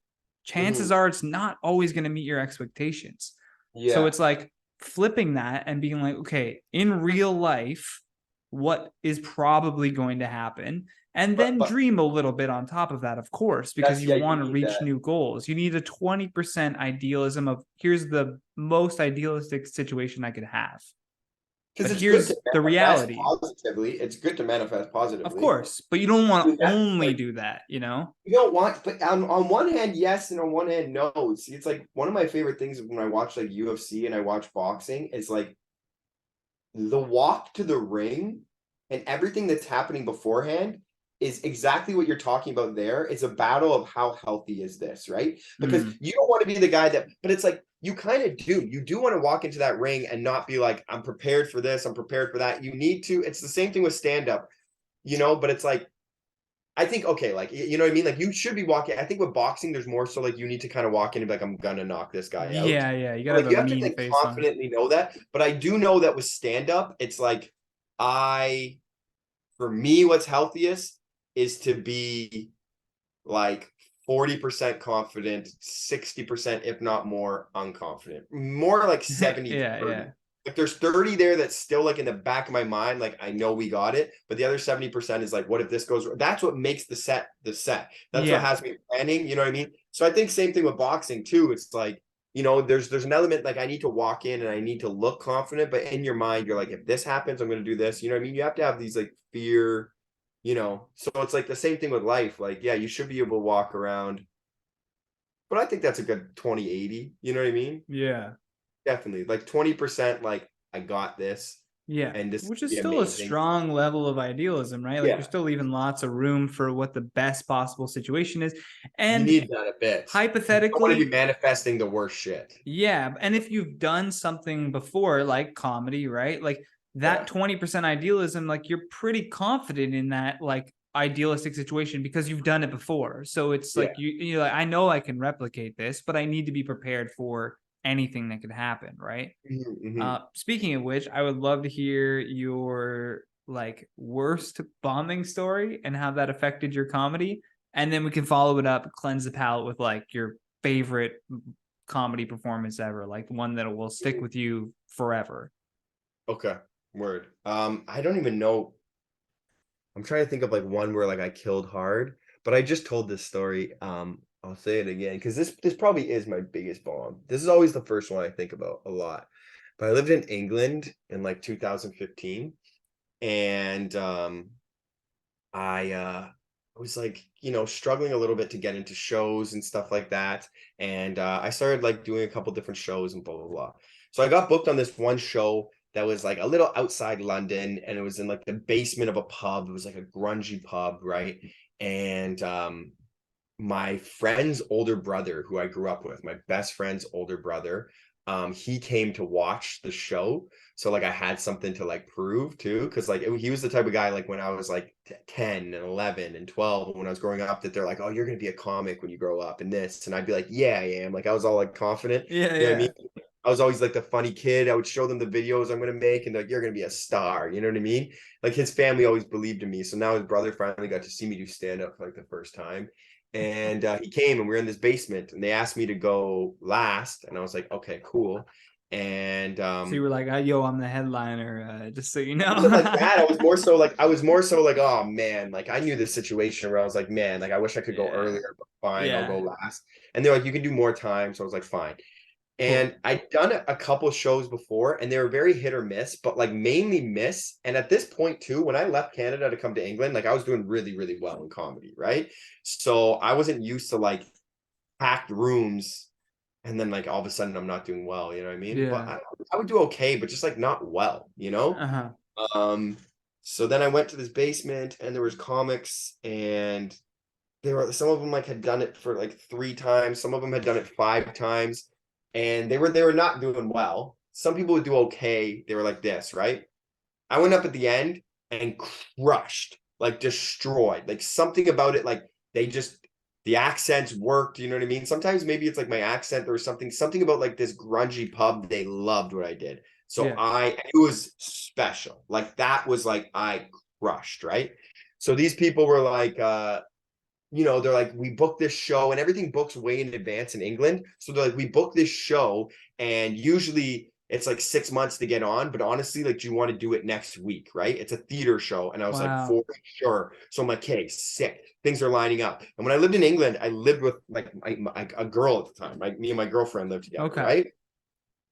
chances Mhm. are it's not always going to meet your expectations. So Yeah. it's like flipping that and being like, okay, in real life, what is probably going to happen? And then But dream a little bit on top of that, of course, because that's, you yeah, you want to need reach that. new goals. You need a 20% idealism of here's the most idealistic situation I could have. Because But it's good to here's the manifest reality. positively. It's good to manifest Of positively. course, but you don't want I to mean, that's only like do that, you know? you don't want, but on one hand, yes, and on one hand, no. See, it's like one of my favorite things when I watch like UFC and I watch boxing is like the walk to the ring and everything that's happening beforehand is exactly what you're talking about there. It's a battle of how healthy is this, right? Because Mm. you don't want to be the guy that, but it's like you kind of do. You do want to walk into that ring and not be like, I'm prepared for this, I'm prepared for that. You need to, it's the same thing with stand up, but it's like, I think, okay, like, you know what I mean? Like, you should be walking. I think with boxing, there's more so like you need to kind of walk in and be like, I'm gonna knock this guy out. Yeah, yeah, you gotta Like, have a you have to mean like face on. confidently know that. But I do know that with stand up, it's like, I, for me, what's healthiest is to be like 40% confident, 60%, if not more, unconfident. More like 70 Yeah, 30. yeah. If there's 30 there that's still like in the back of my mind, like I know we got it, but the other 70% is like, what if this goes wrong? That's what makes the set the set. That's what Yeah. has me planning, you know what I mean? So I think same thing with boxing too. It's like, there's an element like I need to walk in and I need to look confident, but in your mind, you're like, if this happens, I'm gonna do this. You know what I mean? You have to have these like fear, so it's like the same thing with life. Like, yeah, you should be able to walk around, but I think that's a good 20-80. You know what I mean? Yeah. Definitely. Like 20%, like, I got this, Yeah. and this Which could is be still a amazing. strong level of idealism, right? Like you're Yeah. still leaving lots of room for what the best possible situation is. You And need that a bit. You don't want to be hypothetically, manifesting the worst shit. yeah. And if you've done something before, like comedy, right? Like that Yeah. 20% idealism, like you're pretty confident in that, like idealistic situation because you've done it before. So it's Yeah. like you like, I know I can replicate this, but I need to be prepared for anything that could happen, right? Mhm, mhm. Speaking of which, I would love to hear your like worst bombing story and how that affected your comedy, and then we can follow it up, cleanse the palate with like your favorite comedy performance ever, like one that will stick with you forever. Okay. Word. I don't even know. I'm trying to think of like one where like I killed hard, but I just told this story. I'll say it again because this probably is my biggest bomb. This is always the first one I think about a lot. But I lived in England in like 2015, and I was like, struggling a little bit to get into shows and stuff like that. And I started like doing a couple different shows and blah blah blah. So I got booked on this one show that was like a little outside London, and it was in like the basement of a pub. It was like a grungy pub, right? And my friend's older brother, who I grew up with, my best friend's older brother, he came to watch the show. So like I had something to like prove too, because like he was the type of guy like when I was like 10 and 11 and 12, when I was growing up, that they're like, oh, you're gonna be a comic when you grow up and this, and I'd be like, yeah, I am. Like I was all like confident. Yeah, You know what I yeah. mean? I was always like the funny kid. I would show them the videos I'm gonna make, and like, you're gonna be a star. You know what I mean? Like his family always believed in me. So now his brother finally got to see me do stand up for like the first time. And he came, and we were in this basement, and they asked me to go last, and I was like, okay, cool. And So you were like, yo, I'm the headliner, just so you it wasn't like know. that. I was more so like, oh man, like I knew the situation where I was like, man, like I wish I could go Yeah, earlier, but fine, I'll go yeah, last. And they're like, you can do more time. So I was like, fine. cool. And I'd done a couple shows before, and they were very hit or miss, but like mainly miss. And at this point too, when I left Canada to come to England, like I was doing really, really well in comedy, right? So I wasn't used to like packed rooms, and then like all of a sudden I'm not doing well, you know what I mean? But Yeah. I would do okay, but just like not well, you know? Uh-huh. Um, so then I went to this basement, and there was comics, and they were, some of them like had done it for like 3 times, some of them had done it 5 times, and they were not doing well. Some people would do okay. They were like this, right? I went up at the end and crushed, like destroyed. Like something about it, like they just, the accents worked, you know what I mean? Sometimes maybe it's like my accent or something about like this grungy pub. They loved what I did. So Yeah. it was special. Like that was like I crushed, right? So these people were like, they're like, we booked this show, and everything books way in advance in England. So they're like, we booked this show, and usually it's like 6 months to get on. But honestly, like, do you want to do it next week? Right? It's a theater show. And I was like, Wow. for sure. So I'm like, okay, sick. Things are lining up. And when I lived in England, I lived with like a girl at the time. Like me and my girlfriend lived together, Okay. right?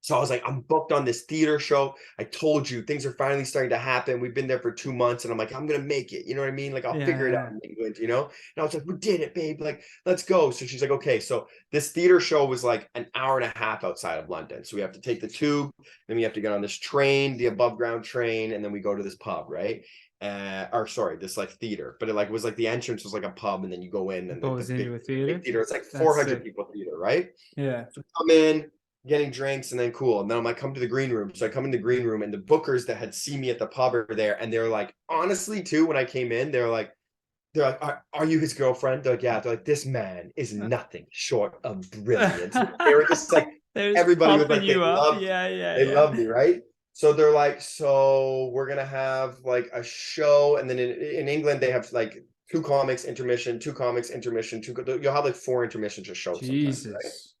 So I was like, I'm booked on this theater show. I told you things are finally starting to happen. We've been there for 2 months, and I'm like, I'm gonna make it. You know what I mean? Like I'll Yeah, figure it out yeah. in England, And I was like, we did it, babe. Like, let's go. So she's like, okay. So this theater show was like an hour and a half outside of London. So we have to take the tube, then we have to get on this train, the above ground train, and then we go to this pub, right? Or sorry, this like theater, but it like was like the entrance was like a pub, and then you go in, It and like the goes into a big theater. theater. It's like That's 400 sick. people theater, right? Yeah. So come in, getting drinks, and then cool. And then I'm like, come to the green room. So I come in the green room, and the bookers that had seen me at the pub are there. And they're like, honestly, too, when I came in, they're like, are you his girlfriend? They're like, yeah. They're like, this man is nothing short of brilliant. They were just like, There's everybody was pumping like, you up. Yeah, they yeah, loved me, right? So they're like, so we're gonna have like a show, and then in England they have like two comics intermission, two comics intermission, you'll have like 4 intermissions a show yeah. sometimes, right? Jesus.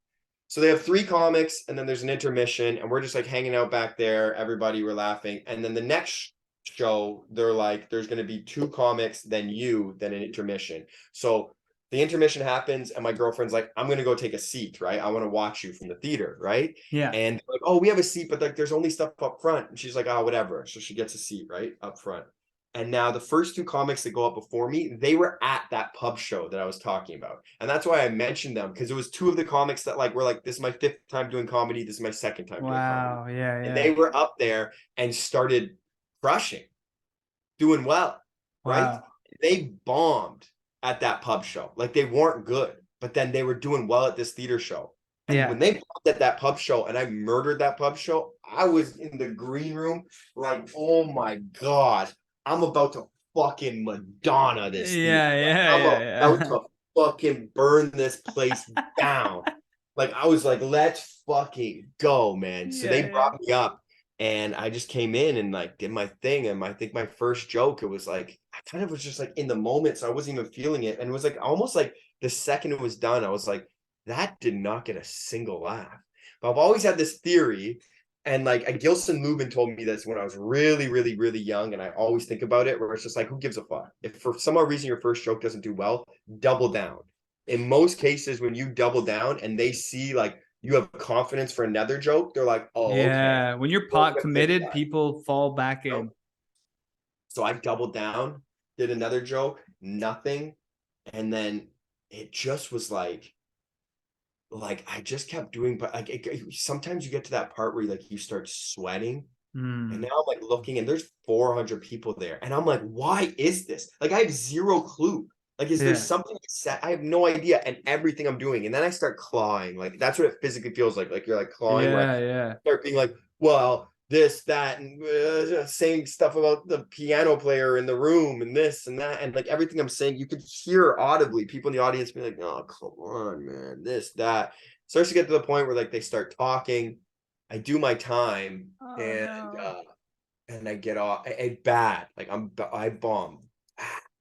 So they have 3 comics, and then there's an intermission, and we're just like hanging out back there. Everybody, we're laughing. And then the next show, they're like, there's going to be 2 comics, then an intermission. So the intermission happens, and my girlfriend's like, I'm going to go take a seat, right? I want to watch you from the theater, right? Yeah. And like, oh, we have a seat, but like, there's only stuff up front. And she's like, oh, whatever. So she gets a seat, right? Up front. And now the first 2 comics that go up before me, they were at that pub show that I was talking about. And that's why I mentioned them, because it was 2 of the comics that like were like, this is my 5th time doing comedy. This is my 2nd time doing comedy. Wow. Yeah, And yeah. they were up there and started crushing, doing well, right? Wow. They bombed at that pub show. Like they weren't good, but then they were doing well at this theater show. And Yeah. when they bombed at that pub show and I murdered that pub show, I was in the green room like, oh my God, I'm about to fucking Madonna this theater. Yeah, Like, yeah, I'm about yeah, to fucking burn this place down. Like I was like, let's fucking go, man. So they yeah. brought me up. And I just came in and like did my thing. And I think my first joke, it was like, I kind of was just like in the moment. So I wasn't even feeling it. And it was like almost like the second it was done, I was like, that did not get a single laugh. But I've always had this theory. And like Gilson Lubin told me this when I was really, really, really young. And I always think about it where it's just like, who gives a fuck? If for some odd reason your first joke doesn't do well, double down. In most cases, when you double down and they see like you have confidence for another joke, they're like, oh, okay. Yeah. When you're We're pot with this committed, guy. people fall back You know? in. So I doubled down, did another joke, nothing. And then it just was like I just kept doing, but like sometimes you get to that part where you start sweating. And now Mm. I'm like looking and there's 400 people there. And I'm like, why is this? Like I have zero clue. Like, is there Yeah. something set? I have no idea. And everything I'm doing. And then I start clawing. Like that's what it physically feels like. Like you're like clawing, where Yeah. I Yeah. start being like, well, this, that, and saying stuff about the piano player in the room and this and that. And like everything I'm saying, you could hear audibly people in the audience be like, oh, come on, man, this, that. Starts to get to the point where like they start talking. I do my time Oh no. and I get off a bad, like I bomb,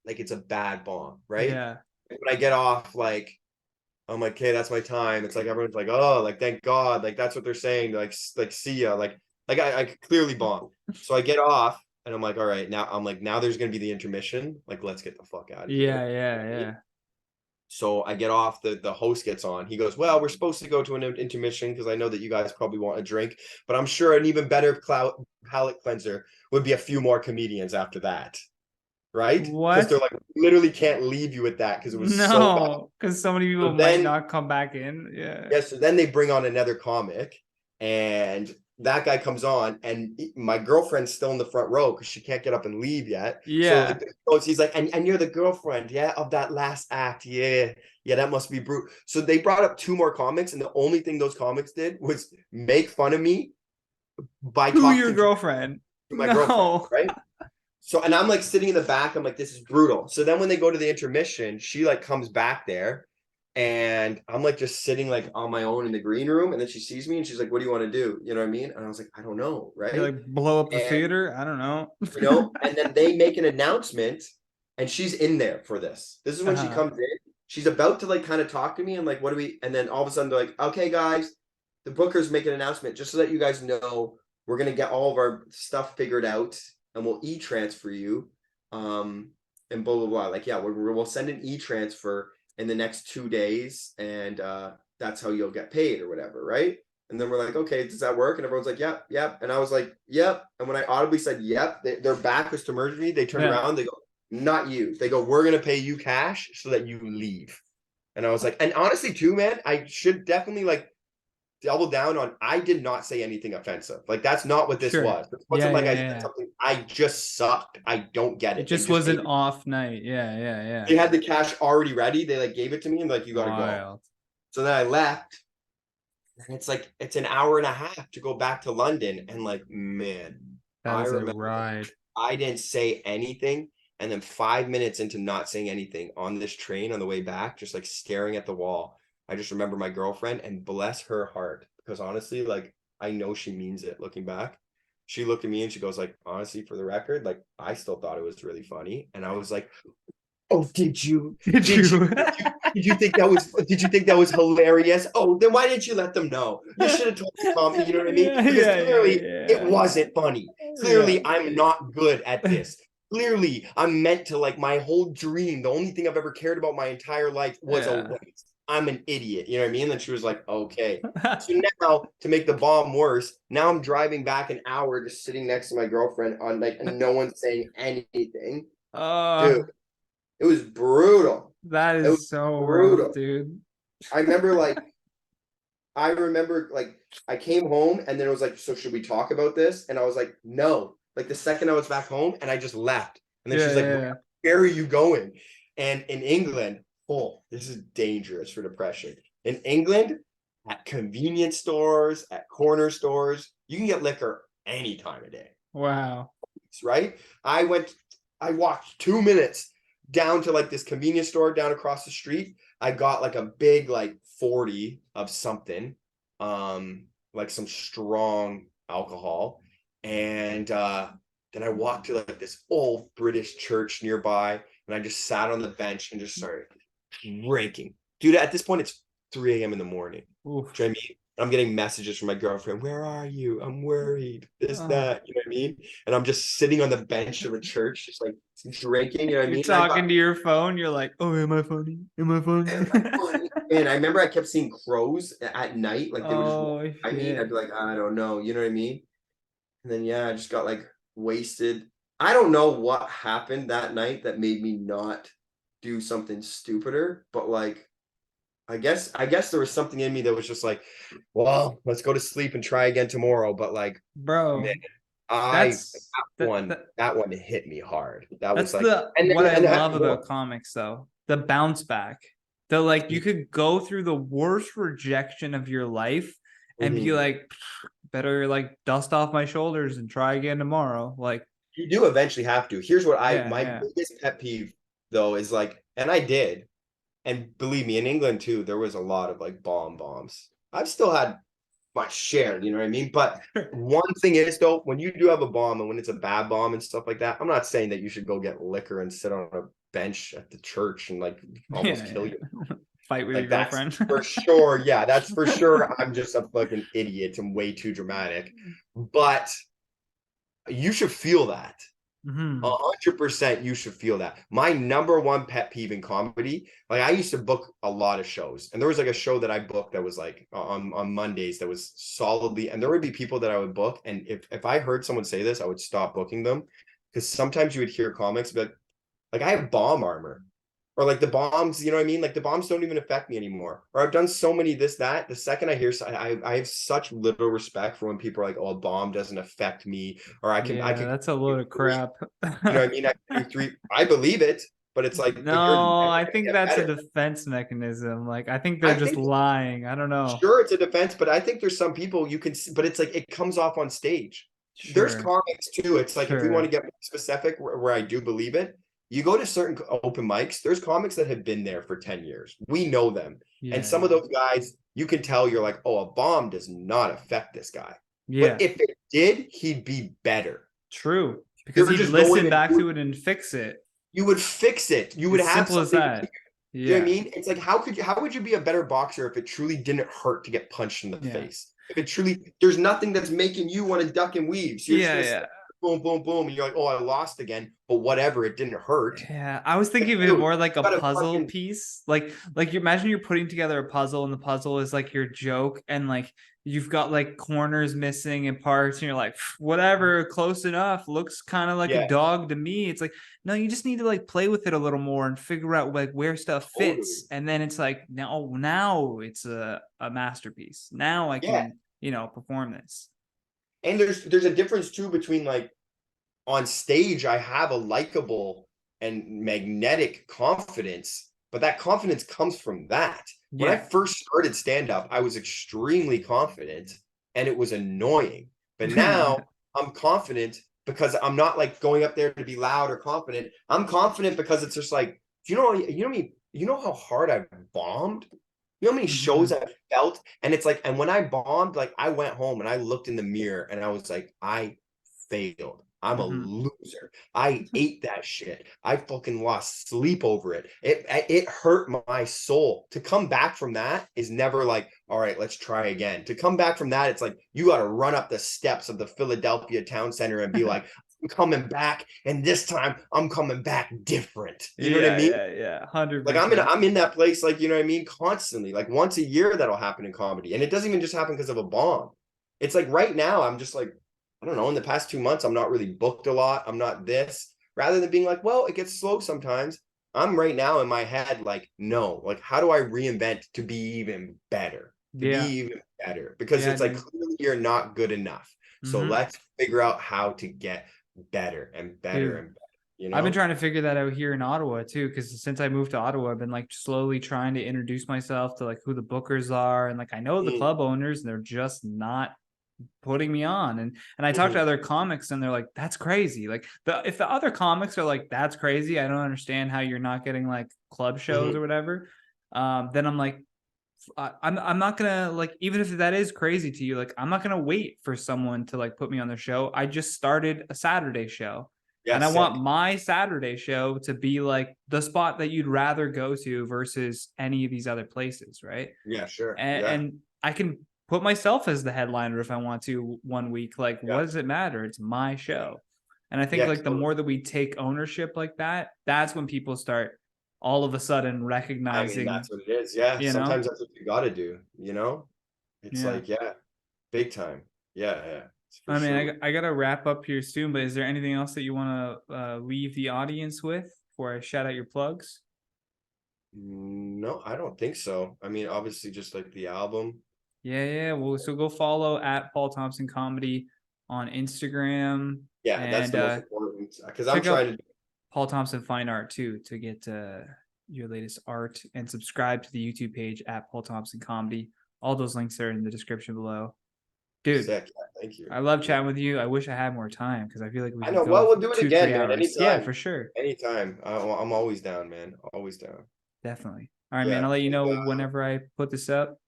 like it's a bad bomb, right? Yeah. When I get off, like I'm like, okay, that's my time. It's like everyone's like, oh, like thank God, like that's what they're saying, like see ya, like I clearly bomb. So I get off and I'm like, all right, now I'm like, now there's gonna be the intermission, like let's get the fuck out of Yeah. here. Yeah. Yeah. So I get off, the host gets on. He goes, well, we're supposed to go to an intermission because I know that you guys probably want a drink, but I'm sure an even better palate cleanser would be a few more comedians after that, right? Because they're What? like, literally can't leave you with that because it was so bad. No, because so many people So might then, not come back in. Yeah. yeah, so then they bring on another comic, and that guy comes on, and my girlfriend's still in the front row because she can't get up and leave yet. So Yeah. like, he's like, and you're the girlfriend, yeah, of that last act, yeah, yeah, that must be brutal. So they brought up two more comics, and the only thing those comics did was make fun of me by To your talking to girlfriend. my girlfriend, No. right? So, and I'm like sitting in the back. I'm like, this is brutal. So then when they go to the intermission, she like comes back there and I'm like just sitting like on my own in the green room. And then she sees me and she's like, what do you want to do? You know what I mean? And I was like, I don't know. You Right. like blow up the And, theater? I don't know. and then they make an announcement and she's in there for this. This is when she Uh-huh. comes in. She's about to like kind of talk to me and like, what do we, and then all of a sudden they're like, okay, guys, the bookers make an announcement just so that you guys know we're going to get all of our stuff figured out and we'll e-transfer you and blah blah blah, like yeah, we'll send an e-transfer in the next 2 days and that's how you'll get paid or whatever, right? And then we're like, okay, does that work? And everyone's like, yep, yep. And I was like, yep. And when I audibly said yep, their back was to merge me. They turned Yeah. around, they go, not you. They go, we're gonna pay you cash so that you leave. And I was like, and honestly too, man, I should definitely like double down on, I did not say anything offensive. Like that's not what this Sure. was. It Yeah, wasn't like yeah, I yeah, said yeah. something. I just sucked. I don't get It it. They just just was paid an me. off night. Yeah, yeah, yeah. They had the cash already ready. They like gave it to me and like, you gotta go. Wild. So then I left. And it's like it's an hour and a half to go back to London. And like, man, That I is a remember ride. I didn't say anything. And then 5 minutes into not saying anything on this train on the way back, just like staring at the wall, I just remember my girlfriend and bless her heart. Because honestly, like I know she means it looking back. She looked at me and she goes, like, honestly, for the record, like I still thought it was really funny. And I was like, oh, did you? Did Did you? you? Did you think that was? Did you think that was hilarious? Oh, then why didn't you let them know? You should have told the Tom. You know what I mean? Yeah, Because yeah, yeah, clearly it yeah. wasn't funny. Yeah. Clearly I'm not good at this. Clearly I'm meant to, like, my whole dream. The only thing I've ever cared about my entire life was a Yeah. waste. I'm an idiot. You know what I mean? And then she was like, okay. So now to make the bomb worse, now I'm driving back an hour just sitting next to my girlfriend on like, and no one's saying anything. Dude, Oh, it was brutal. that It was is so rough, brutal. dude. I remember like I remember like I came home and then it was like, so should we talk about this? And I was like, no. Like the second I was back home and I just left. And then Yeah, she's like, yeah, where are you going? And in England, oh, this is dangerous for depression. In England, at convenience stores, at corner stores, you can get liquor any time of day, wow. right? I walked 2 minutes down to like this convenience store down across the street. I got like a big like 40 of something, like some strong alcohol. And then I walked to like this old British church nearby, and I just sat on the bench and just started drinking. Dude, at this point, it's 3 a.m. in the morning. Oof. Do you know what I mean? I'm getting messages from my girlfriend. Where are you? I'm worried. This, Oh. that. You know what I mean? And I'm just sitting on the bench of a church, just like drinking. You know what I You're mean? And I talking thought, to your phone. You're like, oh, am I funny? Am I funny? am I funny? And I remember I kept seeing crows at night. Like they would just walk Oh by me. And I'd shit. be like, I don't know. You know what I mean? And then, yeah, I just got like wasted. I don't know what happened that night that made me not do something stupider, but like, I guess there was something in me that was just like, well, let's go to sleep and try again tomorrow. But like, man, Bro, I that's that that, one that that one hit me hard. That was that's like, the and what then I and I have love about more. comics though. The bounce back. The like you could go through the worst rejection of your life and be Mhm. like, better like dust off my shoulders and try again tomorrow. Like, You do eventually have to. Here's what I yeah, my yeah. biggest pet peeve though is like, and I did, and believe me, in England too, there was a lot of like bombs. I've still had my share, you know what I mean? But one thing is though, when you do have a bomb and when it's a bad bomb and stuff like that, I'm not saying that you should go get liquor and sit on a bench at the church and like almost Yeah, kill yeah. you. Fight with your Like that's girlfriend. for sure. Yeah, that's for sure. I'm just a fucking idiot and way too dramatic. But you should feel that. A Hmm. 100% you should feel that. My number one pet peeve in comedy, like I used to book a lot of shows, and there was like a show that I booked that was like on Mondays that was solidly, and there would be people that I would book, and if I heard someone say this, I would stop booking them because sometimes you would hear comics, but like I have bomb armor. Or like the bombs, you know what I mean? Like the bombs don't even affect me anymore. Or I've done so many this, that. The second I hear, I have such little respect for when people are like, "Oh, a bomb doesn't affect me," or I Yeah, could that's a do load of three. crap. You know what I mean? I can do three. I believe it, but it's like, but you're never No, I gonna think get that's a better. defense mechanism. Like, I think they're I just think lying. I don't know. sure it's a defense, but I think there's some people you can, but it's like it comes off on stage. There's Sure, comics too. It's like if we want to sure. get specific, where I do believe it, you go to certain open mics. There's comics that have been there for 10 years. We know them, and Yeah, some of yeah. those guys, you can tell you're like, oh, a bomb does not affect this guy. But Yeah, if it did, he'd be better. true. Because You're he'd just going listen and back to it and fix it. you would fix it. You would It's have simple as something to. that. Do you know what I Yeah, mean? It's like how would you be a better boxer if it truly didn't hurt to get punched in the yeah, face? If it truly there's nothing that's making you want to duck and weave. So you're just yeah, gonna yeah. stand boom, boom, boom, and you're like, oh, I lost again. But whatever, it didn't hurt. Yeah, I was Like, thinking of it dude, more like you a gotta puzzle fucking piece. Like you imagine you're putting together a puzzle and the puzzle is like your joke and like you've got like corners missing and parts and you're like whatever, close enough. Looks kind of like a yeah, dog to me. It's like no, you just need to like play with it a little more and figure out like where stuff totally. fits. And then it's like now it's a masterpiece. Now I Yeah. can, perform this. And there's a difference too between like on stage, I have a likable and magnetic confidence, but that confidence comes from that. When I Yeah. first started stand up, I was extremely confident and it was annoying. But now I'm confident because I'm not like going up there to be loud or confident. I'm confident because it's just like, you know how hard I've bombed? You know how many shows Mhm. I've felt? And it's like, and when I bombed, like I went home and I looked in the mirror and I was like, I failed. I'm a Mhm. loser. I ate that shit. I fucking lost sleep over it. It hurt my soul. To come back from that is never like, all right, let's try again. To come back from that, it's like you got to run up the steps of the Philadelphia Town Center and be like, I'm coming back, and this time I'm coming back different. You know what I Yeah, mean? yeah, yeah. Like 100%. I'm in that place, like you know what I mean, constantly. Like once a year that'll happen in comedy, and it doesn't even just happen because of a bomb. It's like right now I'm just like I don't know. In the past 2 months, I'm not really booked a lot. I'm not this. Rather than being like, well, it gets slow sometimes. I'm right now in my head like, no, like how do I reinvent to be even better? To be Yeah. even better because Yeah, it's like dude. clearly you're not good enough. So Hmm. let's figure out how to get better and better Dude, and better. You I've been know? trying to figure that out here in Ottawa too, because since I moved to Ottawa, I've been like slowly trying to introduce myself to like who the bookers are, and like I know the Mm-hmm. club owners, and they're just not putting me on. And I talk to Mm-hmm. other comics, and they're like, "That's crazy." Like if the other comics are like, "That's crazy," I don't understand how you're not getting like club shows Mm-hmm. or whatever. Then I'm like, I'm not gonna like, even if that is crazy to you, like I'm not gonna wait for someone to like put me on their show. I just started a Saturday show, Yeah, and I sick. want my Saturday show to be like the spot that you'd rather go to versus any of these other places, right? Yeah, sure. and, Yeah, and I can put myself as the headliner if I want to one week. Like, yeah, what does it matter? It's my yeah, show. And I think yeah. like the more that we take ownership like that, that's when people start all of a sudden I mean, recognizing, that's what it is. Yeah, you know? sometimes that's what you got to do. You know, it's Yeah. like, yeah, big time. Yeah, yeah, it's for I mean, sure. I got to wrap up here soon, but is there anything else that you want to leave the audience with before I shout out your plugs? No, I don't think so. I mean, obviously, just like the album. Yeah, yeah. Well, so go follow at Paul Thompson Comedy on Instagram, Yeah, that's and the most important because I'm check trying out to. Paul Thompson Fine Art too to get your latest art, and subscribe to the YouTube page at Paul Thompson Comedy. All those links are in the description below. Dude, Sick. Yeah, thank you. I love Yeah. chatting with you. I wish I had more time because I feel like we I could know. Well, go we'll do it 2 3 again, man. hours. Yeah, Anytime. for sure. Anytime. I'm always down, man. Always down. Definitely. All right, man. Yeah. I'll let you And, know whenever I put this up.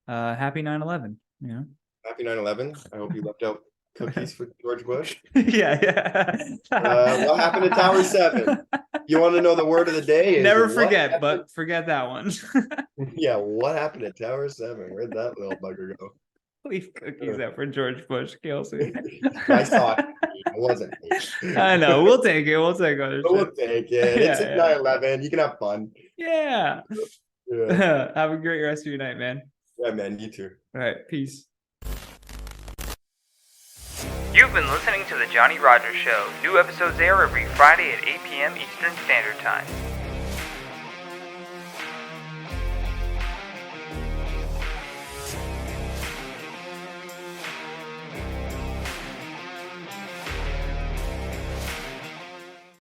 Happy 9/11. You know. happy 9/11. I hope you left out cookies for George Bush. Yeah, yeah. What happened to Tower 7? You want to know the word of the day? Is Never what forget, happened? but forget that one. Yeah, what happened to Tower 7? Where'd that little bugger go? Leave cookies out for George Bush, Kelsey. I saw it. It wasn't me. I know. We'll take it. We'll take other But we'll shit. take it. It's Yeah, at yeah. 9/11. You can have fun. Yeah. Yeah. Have a great rest of your night, man. Yeah, man. You too. All right. Peace. You've been listening to The Johnny Rogers Show. New episodes air every Friday at 8 p.m. Eastern Standard Time.